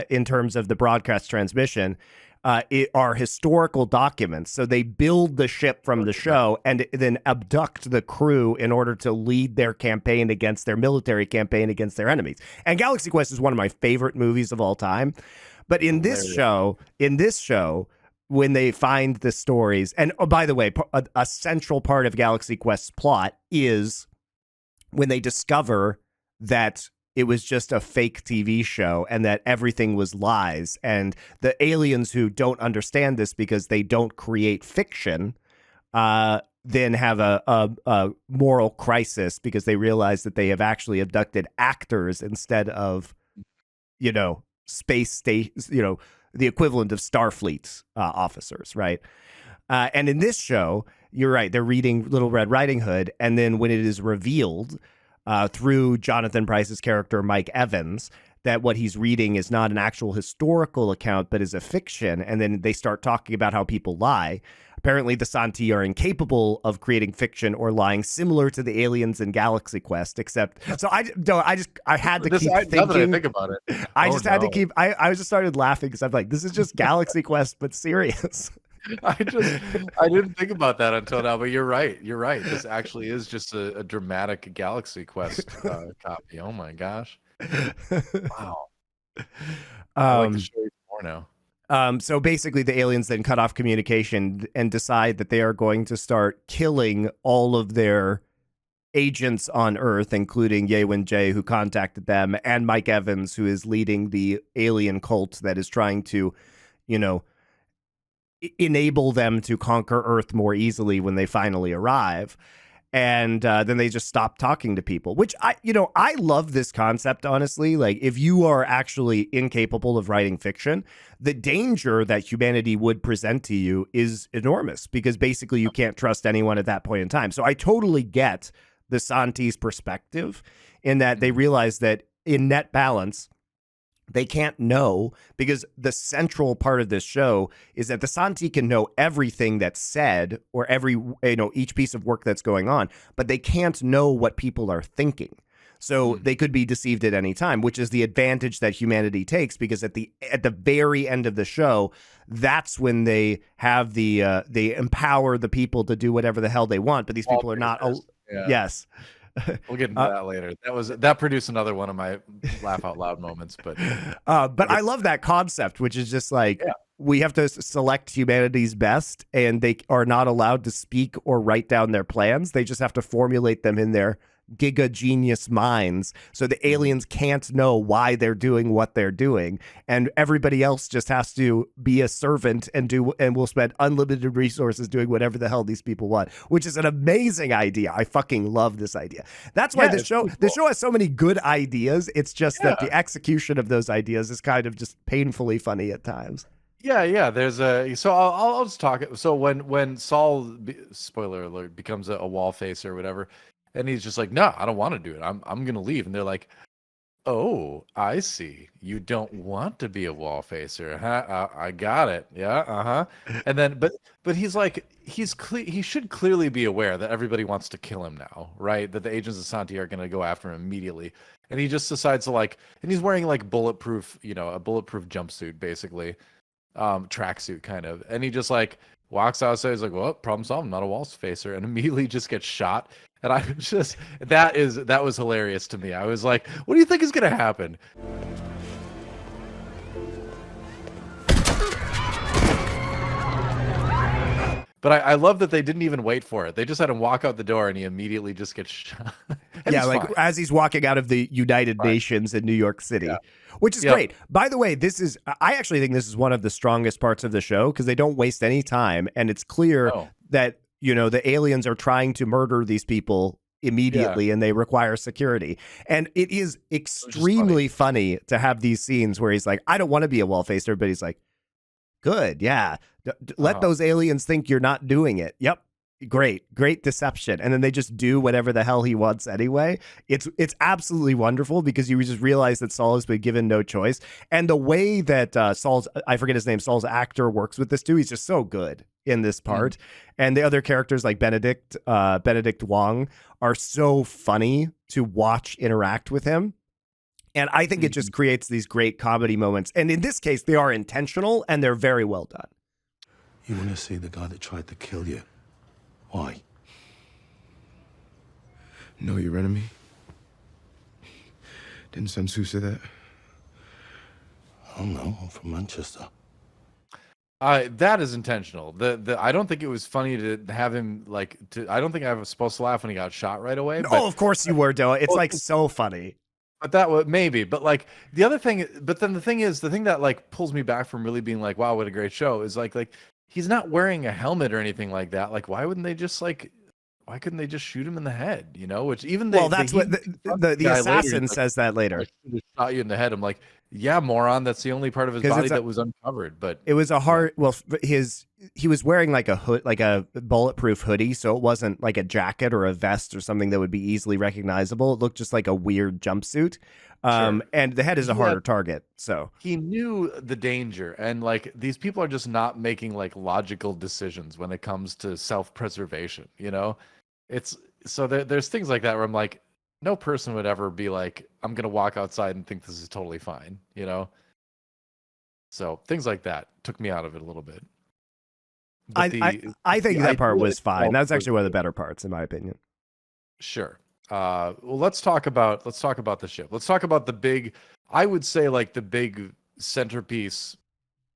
in terms of the broadcast transmission are historical documents. So they build the ship from the show and then abduct the crew in order to lead their campaign against their military campaign against their enemies. And Galaxy Quest is one of my favorite movies of all time. But in this show, when they find the stories, and oh, by the way, a central part of Galaxy Quest's plot is when they discover that it was just a fake TV show and that everything was lies. And the aliens who don't understand this because they don't create fiction then have a moral crisis because they realize that they have actually abducted actors instead of, space station, the equivalent of Starfleet officers, right? And in this show, you're right, they're reading Little Red Riding Hood, and then when it is revealed through Jonathan Pryce's character, Mike Evans, that what he's reading is not an actual historical account, but is a fiction, and then they start talking about how people lie. Apparently, the Santi are incapable of creating fiction or lying, similar to the aliens in Galaxy Quest. Except, so I had to keep thinking. Now that I think about it, I just started laughing because I'm like, this is just Galaxy Quest, but serious. I didn't think about that until now, but you're right. You're right. This actually is just a dramatic Galaxy Quest copy. Oh my gosh! Wow. I like to show you more now. So basically, the aliens then cut off communication and decide that they are going to start killing all of their agents on Earth, including Yewin Jay, who contacted them, and Mike Evans, who is leading the alien cult that is trying to, enable them to conquer Earth more easily when they finally arrive. And then they just stop talking to people, which I love this concept, honestly. Like, if you are actually incapable of writing fiction, the danger that humanity would present to you is enormous because basically you can't trust anyone at that point in time. So I totally get the Santi's perspective in that they realize that in net balance, they can't know, because the central part of this show is that the Santi can know everything that's said or each piece of work that's going on, but they can't know what people are thinking. So they could be deceived at any time, which is the advantage that humanity takes, because at the very end of the show, that's when they have they empower the people to do whatever the hell they want. But these people are not. Yes. We'll get into that later. That produced another one of my laugh out loud moments. But I love that concept, which is just like we have to select humanity's best, and they are not allowed to speak or write down their plans. They just have to formulate them in their giga genius minds, so the aliens can't know why they're doing what they're doing, and everybody else just has to be a servant and will spend unlimited resources doing whatever the hell these people want, which is an amazing idea. I fucking love this idea. That's why the show has so many good ideas. It's just that the execution of those ideas is kind of just painfully funny at times. Yeah. There's I'll just talk. So when Saul, spoiler alert, becomes a Wallfacer or whatever, and he's just like, no, I don't want to do it. I'm gonna leave. And they're like, oh, I see. You don't want to be a Wallfacer, huh? I got it. Yeah, And then, but he's like, he should clearly be aware that everybody wants to kill him now, right? That the agents of Santi are gonna go after him immediately, and he just decides to and he's wearing like bulletproof, a bulletproof jumpsuit, basically, tracksuit kind of, and he just walks outside. He's like, well, problem solved. I'm not a Wallfacer, and immediately just gets shot. And I was just, that was hilarious to me. I was like, what do you think is going to happen? But I love that they didn't even wait for it. They just had him walk out the door, and he immediately just gets shot. Yeah, like fine. As he's walking out of the United Nations in New York City, which is great. By the way, I actually think this is one of the strongest parts of the show because they don't waste any time, and it's clear that, you know, the aliens are trying to murder these people immediately and they require security. And it is extremely funny to have these scenes where he's like, I don't want to be a Wallfacer, but he's like, good, yeah. Let those aliens think you're not doing it. Yep. Great deception. And then they just do whatever the hell he wants anyway. It's absolutely wonderful because you just realize that Saul has been given no choice. And the way that Saul's actor works with this too, he's just so good in this part. And the other characters like Benedict Wong are so funny to watch interact with him. And I think it just creates these great comedy moments. And in this case, they are intentional and they're very well done. You want to see the guy that tried to kill you? Why? Know your enemy? Didn't Sun Tzu say that? I don't know. I'm from Manchester. That is intentional. I don't think it was funny to have him I don't think I was supposed to laugh when he got shot right away. Oh, of course you were, Doa. It's like so funny. But that was maybe. But like the other thing, but then the thing that like pulls me back from really being like, wow, what a great show is like he's not wearing a helmet or anything like that. Like, why couldn't they just shoot him in the head? You know, which even that's what the assassin says that later. I shot you in the head. I'm like, yeah, moron. That's the only part of his body that was uncovered. But it was a hard. Well, he was wearing like a hood, like a bulletproof hoodie, so it wasn't like a jacket or a vest or something that would be easily recognizable. It looked just like a weird jumpsuit. And the head is a harder target. So he knew the danger, and like these people are just not making like logical decisions when it comes to self-preservation. You know, there's things like that where I'm like, no person would ever be like, I'm going to walk outside and think this is totally fine, you know? So things like that took me out of it a little bit. I think that part was fine. That was actually one of the better parts, in my opinion. Sure. Well, let's talk about the ship. Let's talk about the big, I would say like the big centerpiece,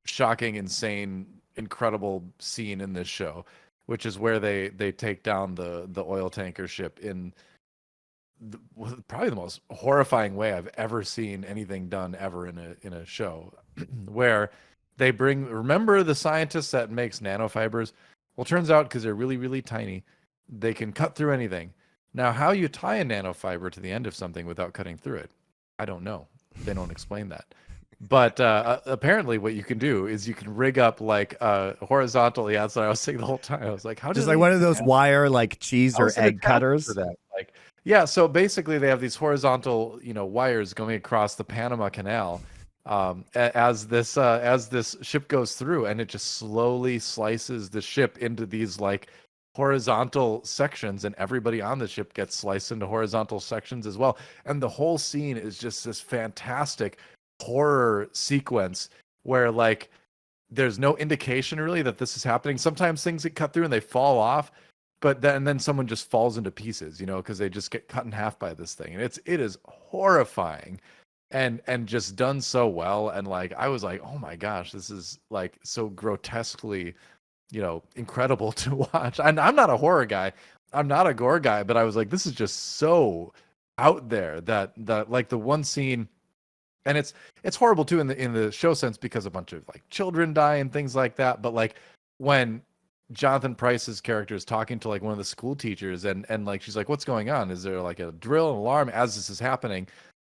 shocking, insane, incredible scene in this show, which is where they take down the oil tanker ship in probably the most horrifying way I've ever seen anything done ever in a show, where they remember the scientist that makes nanofibers? Well, turns out because they're really, really tiny, they can cut through anything. Now, how you tie a nanofiber to the end of something without cutting through it, I don't know. They don't explain that. But apparently what you can do is you can rig up like horizontally. That's what I was saying the whole time. I was like, how does like one of those wire like cheese or egg cutters? For that? Like, yeah, so basically they have these horizontal, wires going across the Panama Canal as this ship goes through, and it just slowly slices the ship into these like horizontal sections, and everybody on the ship gets sliced into horizontal sections as well. And the whole scene is just this fantastic horror sequence where like there's no indication really that this is happening. Sometimes things get cut through and they fall off, but then someone just falls into pieces, because they just get cut in half by this thing. And it is horrifying and just done so well. And like I was like, oh my gosh, this is like so grotesquely incredible to watch. And I'm not a horror guy, I'm not a gore guy, but I was like, this is just so out there that like the one scene. And it's horrible too in the show sense because a bunch of like children die and things like that. But like when Jonathan Pryce's character is talking to like one of the school teachers and like she's like, what's going on? Is there like a drill, an alarm as this is happening?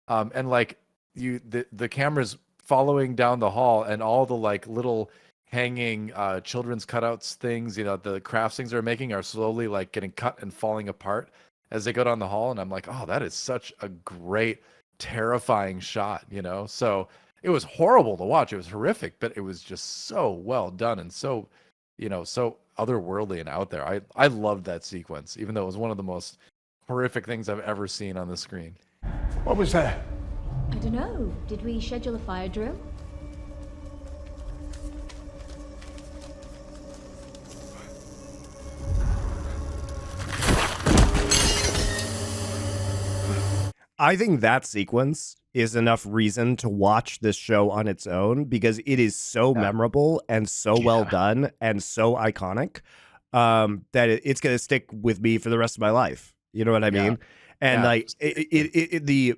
And like the camera's following down the hall, and all the like little hanging children's cutouts things, the crafts things they're making are slowly like getting cut and falling apart as they go down the hall. And I'm like, oh, that is such a great, terrifying shot, so it was horrible to watch. It was horrific, but it was just so well done and so so otherworldly and out there. I loved that sequence, even though it was one of the most horrific things I've ever seen on the screen. What was that? I don't know. Did we schedule a fire drill? I think that sequence is enough reason to watch this show on its own because it is so memorable and so well done and so iconic that it's going to stick with me for the rest of my life. You know what I mean? And like the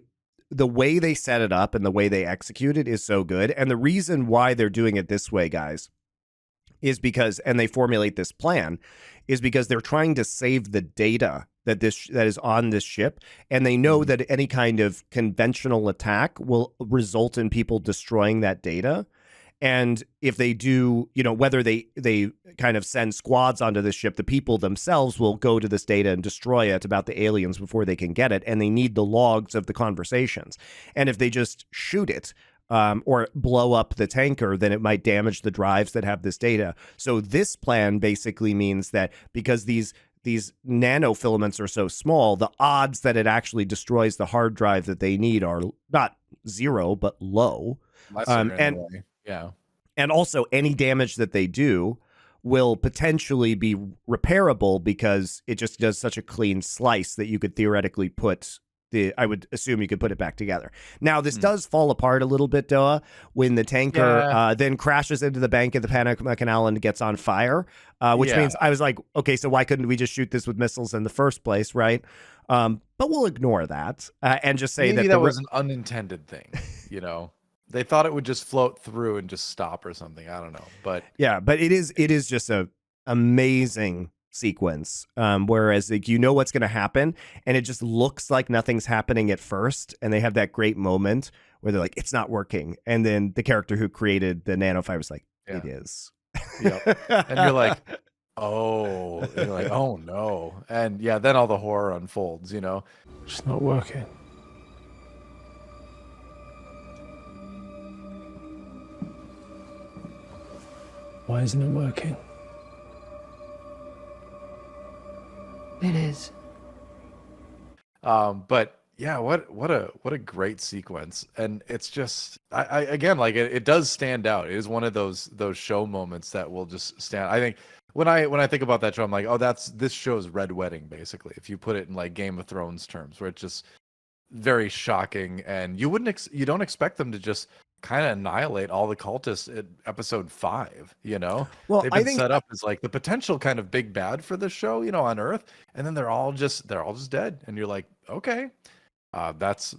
way they set it up and the way they execute it is so good. And the reason why they're doing it this way, guys, is because, and they formulate this plan, is because they're trying to save the data that is on this ship, and they know that any kind of conventional attack will result in people destroying that data. And if they do, you know, whether they kind of send squads onto the ship, the people themselves will go to this data and destroy it about the aliens before they can get it. And they need the logs of the conversations. And if they just shoot it or blow up the tanker, then it might damage the drives that have this data. So this plan basically means that because these nanofilaments are so small, the odds that it actually destroys the hard drive that they need are not zero, but low. And also any damage that they do will potentially be repairable because it just does such a clean slice that you could theoretically put I would assume you could put it back together. Now, this does fall apart a little bit, Doa, when the tanker then crashes into the bank at the Panama Canal and gets on fire, which means I was like, okay, so why couldn't we just shoot this with missiles in the first place, right? But we'll ignore that and just say maybe that was an unintended thing, you know? They thought it would just float through and just stop or something. I don't know. But yeah, but it is just a amazing sequence, whereas like, you know what's going to happen and it just looks like nothing's happening at first, and they have that great moment where they're like, it's not working, and then the character who created the nanofiber is like, it is. And you're like, oh, and you're like, oh no. And yeah, then all the horror unfolds, you know. It's not working. Why isn't it working? It is. But yeah, what a great sequence. And it's just I again, like it does stand out. It is one of those show moments that will just stand. I think when I think about that show, I'm like, oh, this show's Red Wedding, basically, if you put it in like Game of Thrones terms, where it's just very shocking, and you don't expect them to just kind of annihilate all the cultists at episode 5, you know? Well, they've been set up as like the potential kind of big bad for this show, you know, on Earth, and then they're all just dead, and you're like, okay, that's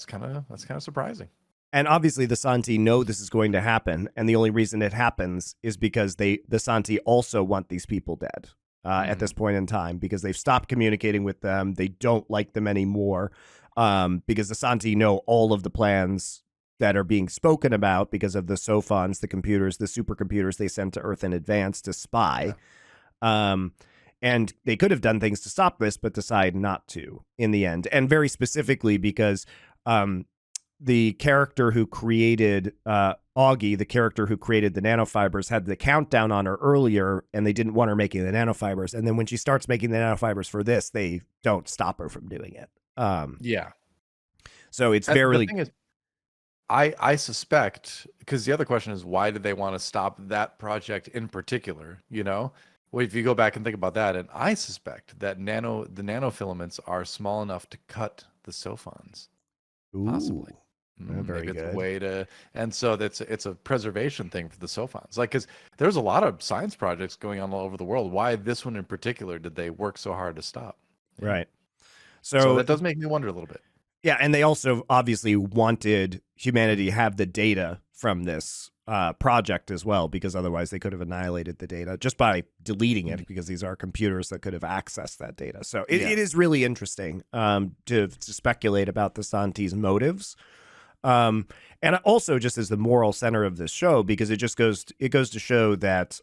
kind of surprising. And obviously the Santi know this is going to happen, and the only reason it happens is because the Santi also want these people dead at this point in time, because they've stopped communicating with them. They don't like them anymore, because the Santi know all of the plans that are being spoken about because of the Sophons, the computers, the supercomputers they sent to Earth in advance to spy. And they could have done things to stop this, but decide not to in the end. And very specifically because the character who created Augie, the character who created the nanofibers, had the countdown on her earlier, and they didn't want her making the nanofibers. And then when she starts making the nanofibers for this, they don't stop her from doing it. So it's the thing is, I suspect, because the other question is, why did they want to stop that project in particular? You know, well, if you go back and think about that, and I suspect that the nanofilaments are small enough to cut the Sophons. Possibly. Very maybe good. It's a way to, and so it's a preservation thing for the Sophons. Like, because there's a lot of science projects going on all over the world. Why this one in particular did they work so hard to stop? Right. So that does make me wonder a little bit. Yeah, and they also obviously wanted humanity to have the data from this project as well, because otherwise they could have annihilated the data just by deleting it, because these are computers that could have accessed that data. So it is really interesting to speculate about the Santi's motives. And also just as the moral center of this show, because it goes to show that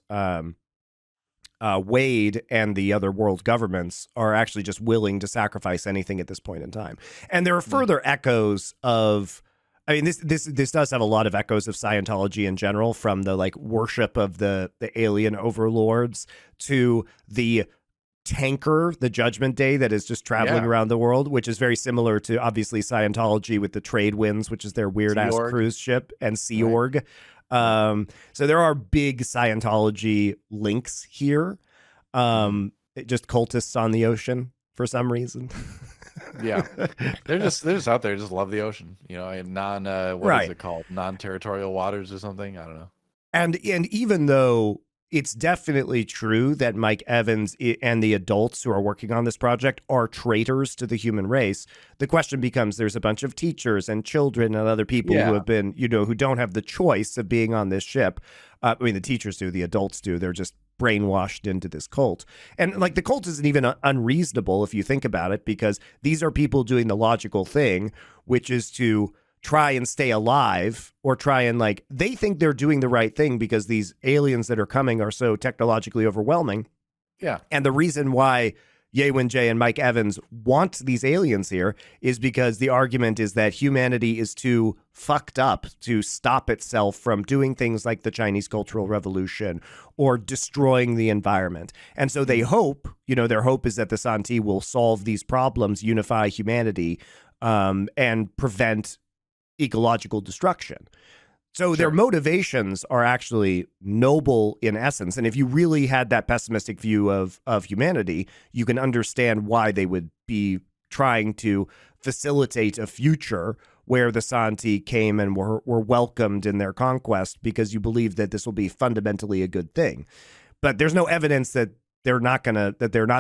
Wade and the other world governments are actually just willing to sacrifice anything at this point in time. And there are further echoes of, I mean, this does have a lot of echoes of Scientology in general, from the like worship of the alien overlords to the tanker, the Judgment Day, that is just traveling around the world, which is very similar to obviously Scientology with the Trade Winds, which is their weird ass cruise ship, and Sea Org. So there are big Scientology links here. Just cultists on the ocean for some reason. Yeah, they're just out there, just love the ocean, you know, and what is Right. it called, non-territorial waters or something? I don't know. And even though it's definitely true that Mike Evans and the adults who are working on this project are traitors to the human race, the question becomes there's a bunch of teachers and children and other people who have been, you know, who don't have the choice of being on this ship. I mean, the teachers do, the adults do. They're just brainwashed into this cult. And like the cult isn't even unreasonable if you think about it, because these are people doing the logical thing, which is to try and stay alive, or try and like, they think they're doing the right thing because these aliens that are coming are so technologically overwhelming. Yeah. And the reason why Ye-Wen Jay and Mike Evans want these aliens here is because the argument is that humanity is too fucked up to stop itself from doing things like the Chinese Cultural Revolution or destroying the environment. And so they hope, you know, their hope is that the Santi will solve these problems, unify humanity, and prevent ecological destruction. So their motivations are actually noble in essence. And if you really had that pessimistic view of humanity, you can understand why they would be trying to facilitate a future where the Santi came and were welcomed in their conquest, because you believe that this will be fundamentally a good thing. But there's no evidence that they're not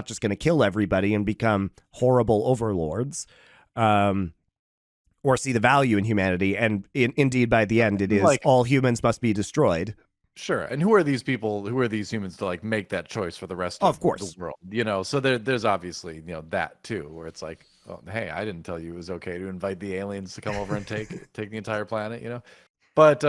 just gonna kill everybody and become horrible overlords. Or see the value in humanity. And indeed, by the end, it is like, all humans must be destroyed. Sure. And who are these people? Who are these humans to like make that choice for the rest of course. the world? You know, so there's obviously, you know, that too, where it's like, oh, hey, I didn't tell you it was okay to invite the aliens to come over and take the entire planet, you know? But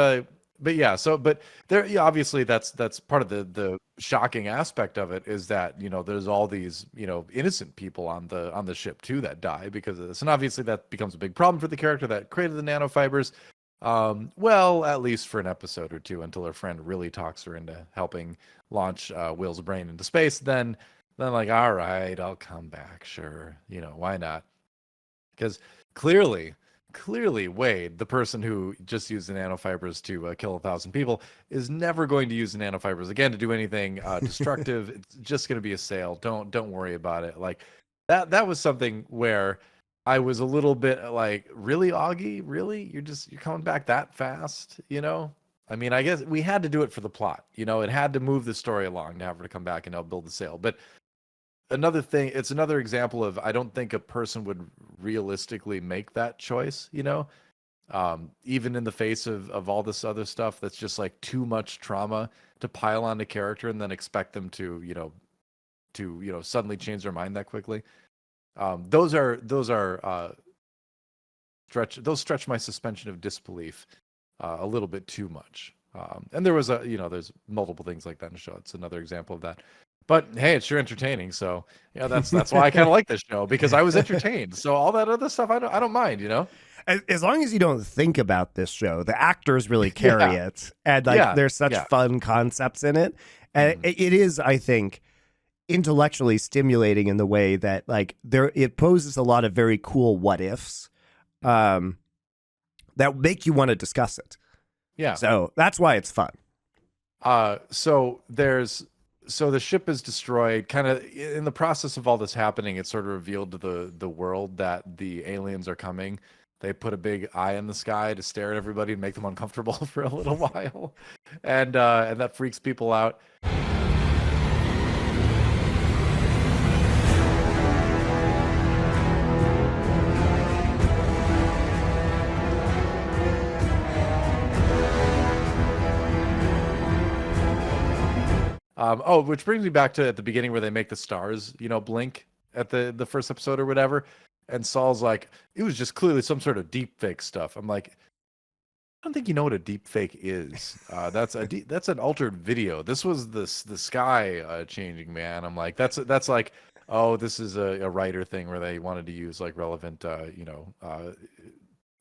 yeah, but there, yeah, obviously that's part of the shocking aspect of it, is that, you know, there's all these, you know, innocent people on the ship too that die because of this. And obviously that becomes a big problem for the character that created the nanofibers. Well, at least for an episode or two, until her friend really talks her into helping launch Will's brain into space. Then like, all right, I'll come back. Sure. You know, why not? Because clearly Wade, the person who just used the nanofibers to kill 1,000 people, is never going to use the nanofibers again to do anything destructive. It's just going to be a sale. Don't worry about it. Like that was something where I was a little bit like, really, Augie? Really? You're coming back that fast? You know? I mean, I guess we had to do it for the plot. You know, it had to move the story along to have her to come back and help build the sale. But another thing, it's another example of, I don't think a person would realistically make that choice, you know, even in the face of all this other stuff that's just like too much trauma to pile on a character and then expect them to suddenly change their mind that quickly. Those stretch my suspension of disbelief a little bit too much. And there was there's multiple things like that in the show. It's another example of that. But hey, it's sure entertaining. So yeah, that's why I kind of like this show, because I was entertained. So all that other stuff, I don't mind, you know. As long as you don't think about this show, the actors really carry it, and like there's such fun concepts in it, and it is, I think, intellectually stimulating in the way that like it poses a lot of very cool what ifs, that make you want to discuss it. Yeah. So that's why it's fun. So the ship is destroyed. Kind of in the process of all this happening, it's sort of revealed to the world that the aliens are coming. They put a big eye in the sky to stare at everybody and make them uncomfortable for a little while, and that freaks people out. Which brings me back to at the beginning where they make the stars, you know, blink at the first episode or whatever. And Saul's like, it was just clearly some sort of deep fake stuff. I'm like, I don't think you know what a deep fake is. That's an altered video. This was the sky changing, man. I'm like, that's like, oh, this is a writer thing where they wanted to use like relevant,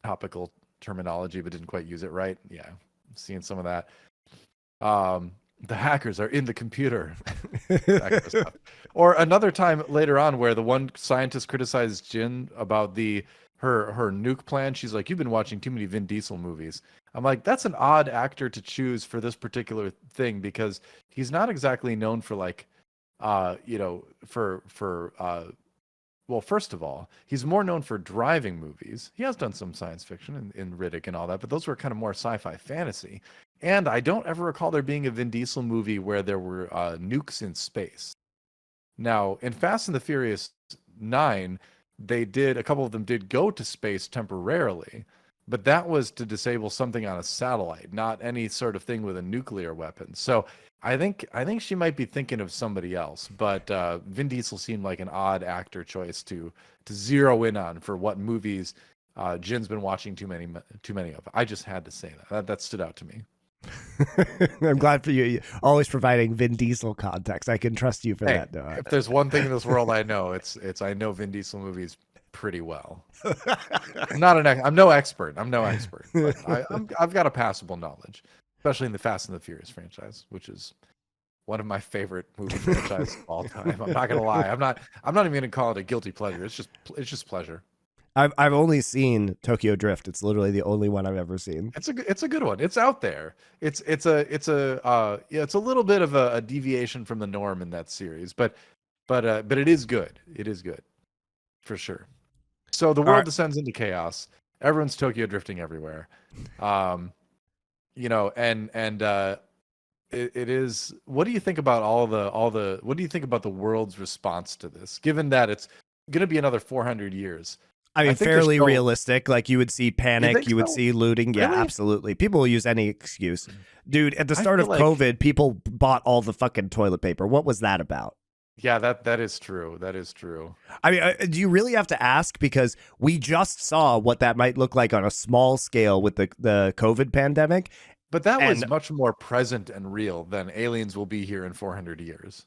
topical terminology, but didn't quite use it right. Yeah, I'm seeing some of that. The hackers are in the computer. That kind of stuff. Or another time later on where the one scientist criticized Jin about her nuke plan. She's like, you've been watching too many Vin Diesel movies. I'm like, that's an odd actor to choose for this particular thing, because he's not exactly known for like, for well, first of all, he's more known for driving movies. He has done some science fiction in Riddick and all that, but those were kind of more sci-fi fantasy. And I don't ever recall there being a Vin Diesel movie where there were nukes in space. Now, in Fast and the Furious 9, a couple of them did go to space temporarily, but that was to disable something on a satellite, not any sort of thing with a nuclear weapon. So I think she might be thinking of somebody else, but Vin Diesel seemed like an odd actor choice to zero in on for what movies Jin's been watching too many of. I just had to say that stood out to me. I'm glad for you always providing Vin Diesel context. I can trust you for that, Noah. If there's one thing in this world I know, it's I know Vin Diesel movies pretty well. I'm no expert. But I've got a passable knowledge, especially in the Fast and the Furious franchise, which is one of my favorite movie franchises of all time. I'm not gonna lie. I'm not even gonna call it a guilty pleasure. It's just pleasure. I've only seen Tokyo Drift. It's literally the only one I've ever seen. It's a good one. It's out there. It's a little bit of a deviation from the norm in that series, but it is good. It is good, for sure. So the world descends into chaos. Everyone's Tokyo drifting everywhere. It is. What do you think about what do you think about the world's response to this? Given that it's going to be another 400 years. I mean, fairly realistic. Like, you would see panic, you would see looting. Yeah, Really? absolutely. People will use any excuse. Dude, at the start of COVID, people bought all the fucking toilet paper. What was that about? Yeah, that is true. That is true. I mean, do you really have to ask? Because we just saw what that might look like on a small scale with the COVID pandemic. But that was much more present and real than aliens will be here in 400 years.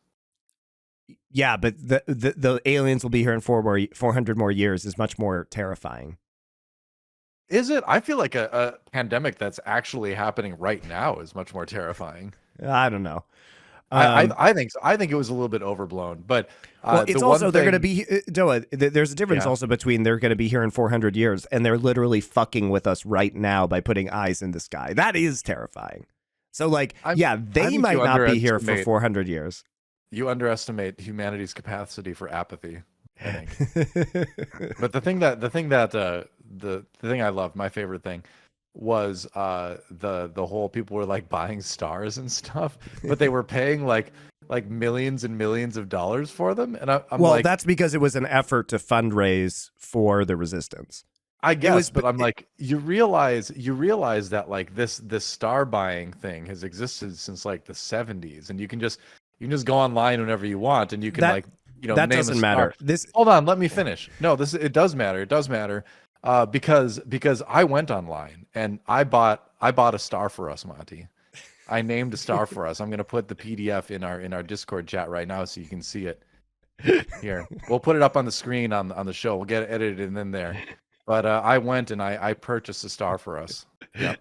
Yeah, but the aliens will be here in 400 more years is much more terrifying. Is it? I feel like a pandemic that's actually happening right now is much more terrifying. I don't know. I think it was a little bit overblown, but well, it's also they're going to be Doa. There's a difference also between they're going to be here in 400 years and they're literally fucking with us right now by putting eyes in the sky. That is terrifying. So they might not be here for 400 years. You underestimate humanity's capacity for apathy, I think. But the thing I loved, my favorite thing, was the whole people were like buying stars and stuff, but they were paying like millions and millions of dollars for them. And I'm like, that's because it was an effort to fundraise for the resistance. I guess, but I'm like, you realize that like this star buying thing has existed since like the 70s, and you can just go online whenever you want, and you can that name doesn't matter. Hold on, let me finish. No, it does matter. It does matter, because I went online and I bought a star for us, Monty. I named a star for us. I'm gonna put the PDF in our Discord chat right now so you can see it. Here, we'll put it up on the screen on the show. We'll get it edited in there. But I went and I purchased a star for us. Yep.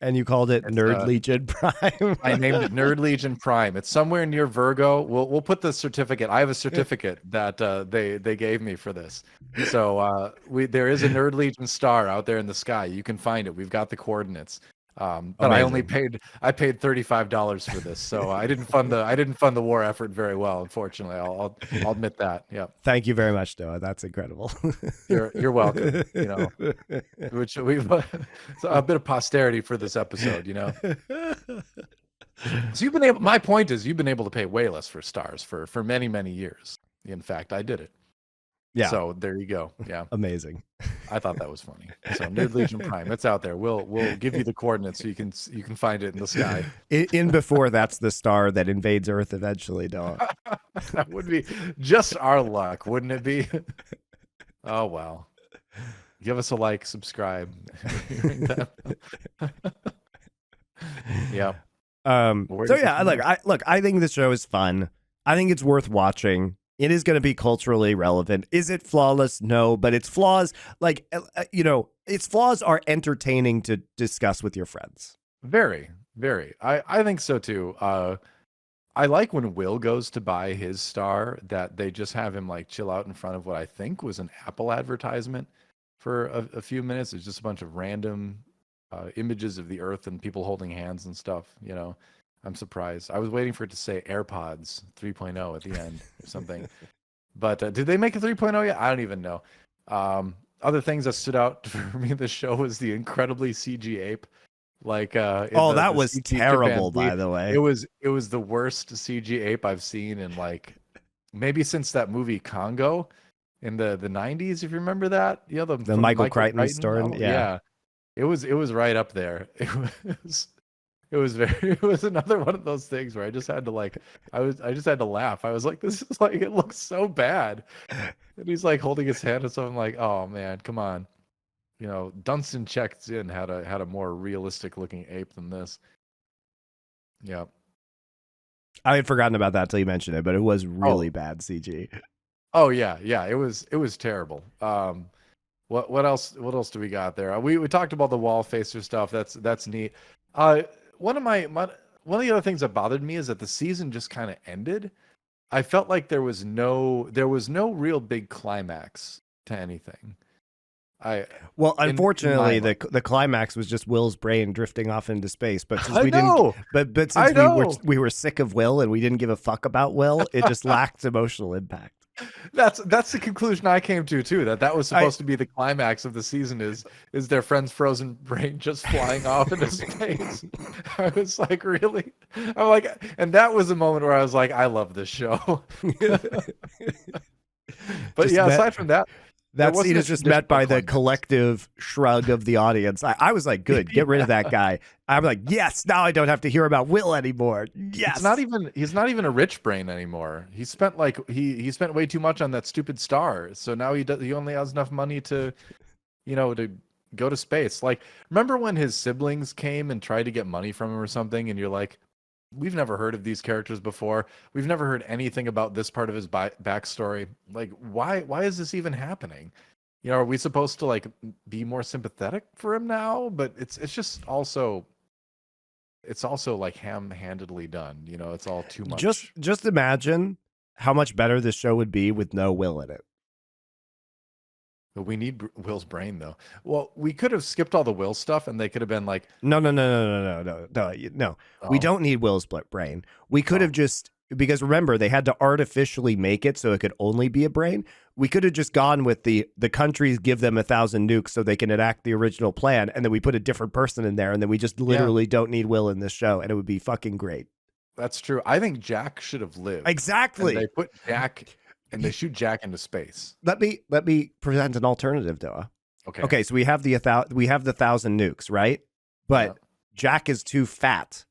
And you called it Nerd Legion Prime. I named it Nerd Legion Prime. It's somewhere near Virgo. We'll put the certificate. I have a certificate that they gave me for this. So there is a Nerd Legion star out there in the sky. You can find it. We've got the coordinates. But Amazing. I paid $35 for this, so I didn't fund the war effort very well, unfortunately. I'll admit that. Yeah. Thank you very much, Noah. That's incredible. You're welcome. Which it's a bit of posterity for this episode. So my point is you've been able to pay way less for stars for many, many years. In fact, I did it. Yeah. So there you go. Yeah. Amazing. I thought that was funny. So Nerd Legion Prime, it's out there. We'll give you the coordinates so you can find it in the sky. In before that's the star that invades Earth eventually, Noah. That would be just our luck, wouldn't it be? Oh well. Give us a like, subscribe. Yeah. I think the show is fun. I think it's worth watching. It is going to be culturally relevant. Is it flawless? No, but its flaws, its flaws are entertaining to discuss with your friends. Very, very. I think so too. I like when Will goes to buy his star that they just have him like chill out in front of what I think was an Apple advertisement for a few minutes. It's just a bunch of random images of the Earth and people holding hands and stuff. I'm surprised. I was waiting for it to say AirPods 3.0 at the end or something. But did they make a 3.0 yet? I don't even know. Other things that stood out for me in the show was the incredibly CG ape. Like that the was CG terrible, chimpanzee. by the way. It was the worst CG ape I've seen in like maybe since that movie Congo in the 90s, if you remember that. Yeah, the Michael Crichton story. novel. Yeah. It was right up there. It was another one of those things where I just had to I just had to laugh. I was like, this is like, it looks so bad. And he's like holding his hand and stuff. I'm like, oh man, come on. You know, Dunstan checked in had a more realistic looking ape than this. Yeah. I had forgotten about that till you mentioned it, but it was really bad CG. Oh yeah, it was terrible. What else do we got there? We talked about the Wallfacer stuff. That's neat. One of the other things that bothered me is that the season just kind of ended. I felt like there was no real big climax to anything. Unfortunately, the climax was just Will's brain drifting off into space. But since I since we were sick of Will and we didn't give a fuck about Will, it just lacked emotional impact. That's the conclusion I came to too. That was supposed to be the climax of the season is their friend's frozen brain just flying off into space. I was like, really? I'm like, and that was a moment where I was like, I love this show. But aside from that. That scene is just met by the collective shrug of the audience. I was like, good, get rid of that guy. I'm like, yes, now I don't have to hear about Will anymore. Yes. He's not even a rich brain anymore. He spent he spent way too much on that stupid star. So now he only has enough money to go to space. Like, remember when his siblings came and tried to get money from him or something, and you're like, we've never heard of these characters before. We've never heard anything about this part of his backstory. Like, why is this even happening? You know, are we supposed to like be more sympathetic for him now? But it's just also, it's also like ham-handedly done. You know, it's all too much. Just imagine how much better this show would be with no Will in it. But we need Will's brain, though. Well, we could have skipped all the Will stuff, and they could have been like, no. We don't need Will's brain. We could have just, because remember, they had to artificially make it so it could only be a brain. We could have just gone with the countries give them 1,000 nukes so they can enact the original plan, and then we put a different person in there, and then we just literally don't need Will in this show, and it would be fucking great. That's true. I think Jack should have lived. Exactly. And they put Jack. And they shoot Jack into space. Let me present an alternative, Doa. Okay. So we have the 1,000 nukes, right? But Jack is too fat,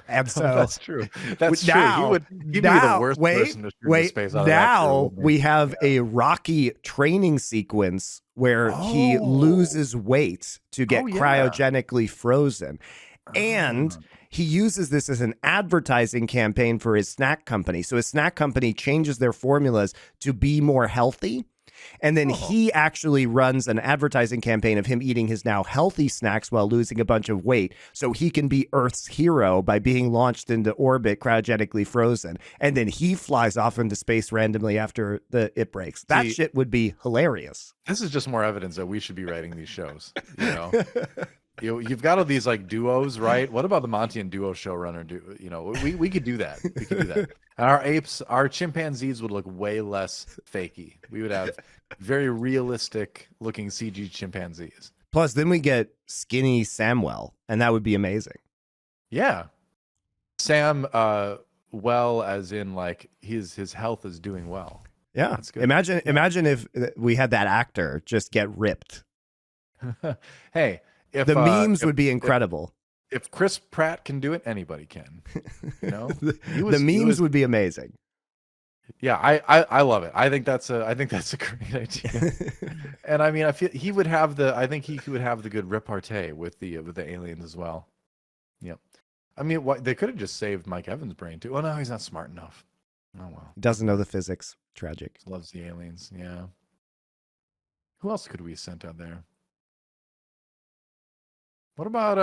and so that's true. That's true. He'd be the worst person to shoot into space. Now we have a Rocky training sequence where he loses weight to get cryogenically frozen, and he uses this as an advertising campaign for his snack company. So his snack company changes their formulas to be more healthy. And then he actually runs an advertising campaign of him eating his now healthy snacks while losing a bunch of weight. So he can be Earth's hero by being launched into orbit cryogenically frozen. And then he flies off into space randomly after it breaks. That shit would be hilarious. This is just more evidence that we should be writing these shows. You know? You've got all these like duos, right? What about the Monty and Duo showrunner? We could do that. We could do that. And our chimpanzees would look way less fakey. We would have very realistic looking CG chimpanzees. Plus, then we get skinny Samwell, and that would be amazing. Yeah, Sam. Well, as in like his health is doing well. Yeah, that's good. Imagine if we had that actor just get ripped. Hey. The memes would be incredible. If Chris Pratt can do it, anybody can. You know, the memes would be amazing. Yeah, I love it. I think that's a great idea. And I mean, I feel he would have the good repartee with the aliens as well. Yep. I mean, they could have just saved Mike Evans' brain too. Oh no, he's not smart enough. Oh well. Doesn't know the physics. Tragic. Loves the aliens. Yeah. Who else could we have sent out there? What about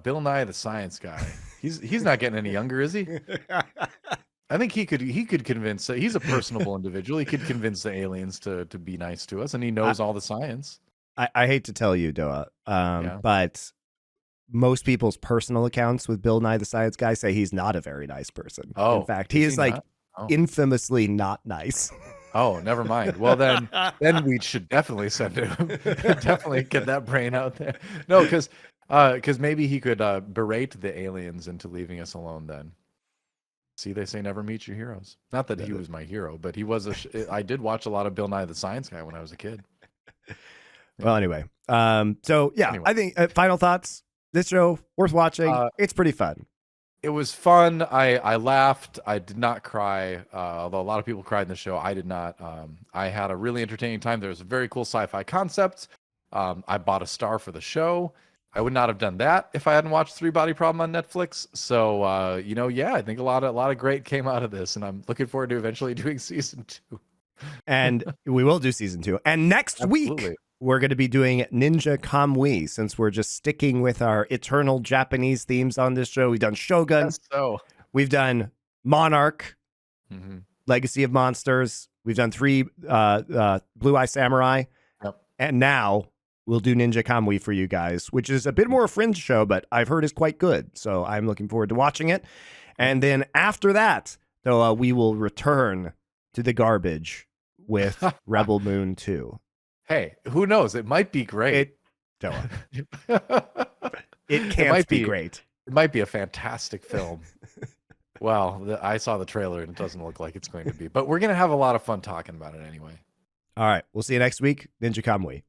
Bill Nye the Science Guy? He's not getting any younger, is he? I think he could convince. He's a personable individual. He could convince the aliens to be nice to us, and he knows all the science. I hate to tell you, Doa, but most people's personal accounts with Bill Nye the Science Guy say he's not a very nice person. Oh, in fact, he is like infamously not nice. Oh, never mind. Well, then we should definitely send him. Definitely get that brain out there. No, because maybe he could berate the aliens into leaving us alone. Then, see, they say never meet your heroes. Not that he was my hero, but he was I did watch a lot of Bill Nye the Science Guy when I was a kid. Well, anyway, so yeah, I think final thoughts. This show worth watching. It's pretty fun. It was fun. I laughed. I did not cry, although a lot of people cried in the show. I did not. I had a really entertaining time. There was a very cool sci-fi concept. I bought a star for the show. I would not have done that if I hadn't watched Three Body Problem on Netflix. So, I think a lot of great came out of this, and I'm looking forward to eventually doing season 2. And we will do season 2. And next week, we're going to be doing Ninja Kamui, since we're just sticking with our eternal Japanese themes on this show. We've done Shogun. We've done Monarch, Legacy of Monsters. We've done 3 Blue Eye Samurai. Yep. And now we'll do Ninja Kamui for you guys, which is a bit more a fringe show, but I've heard is quite good. So I'm looking forward to watching it. And then after that, though, we will return to the garbage with Rebel Moon 2. Hey, who knows? It might be great. It can't be great. It might be a fantastic film. Well, I saw the trailer and it doesn't look like it's going to be. But we're going to have a lot of fun talking about it anyway. All right. We'll see you next week. Ninja Kamui.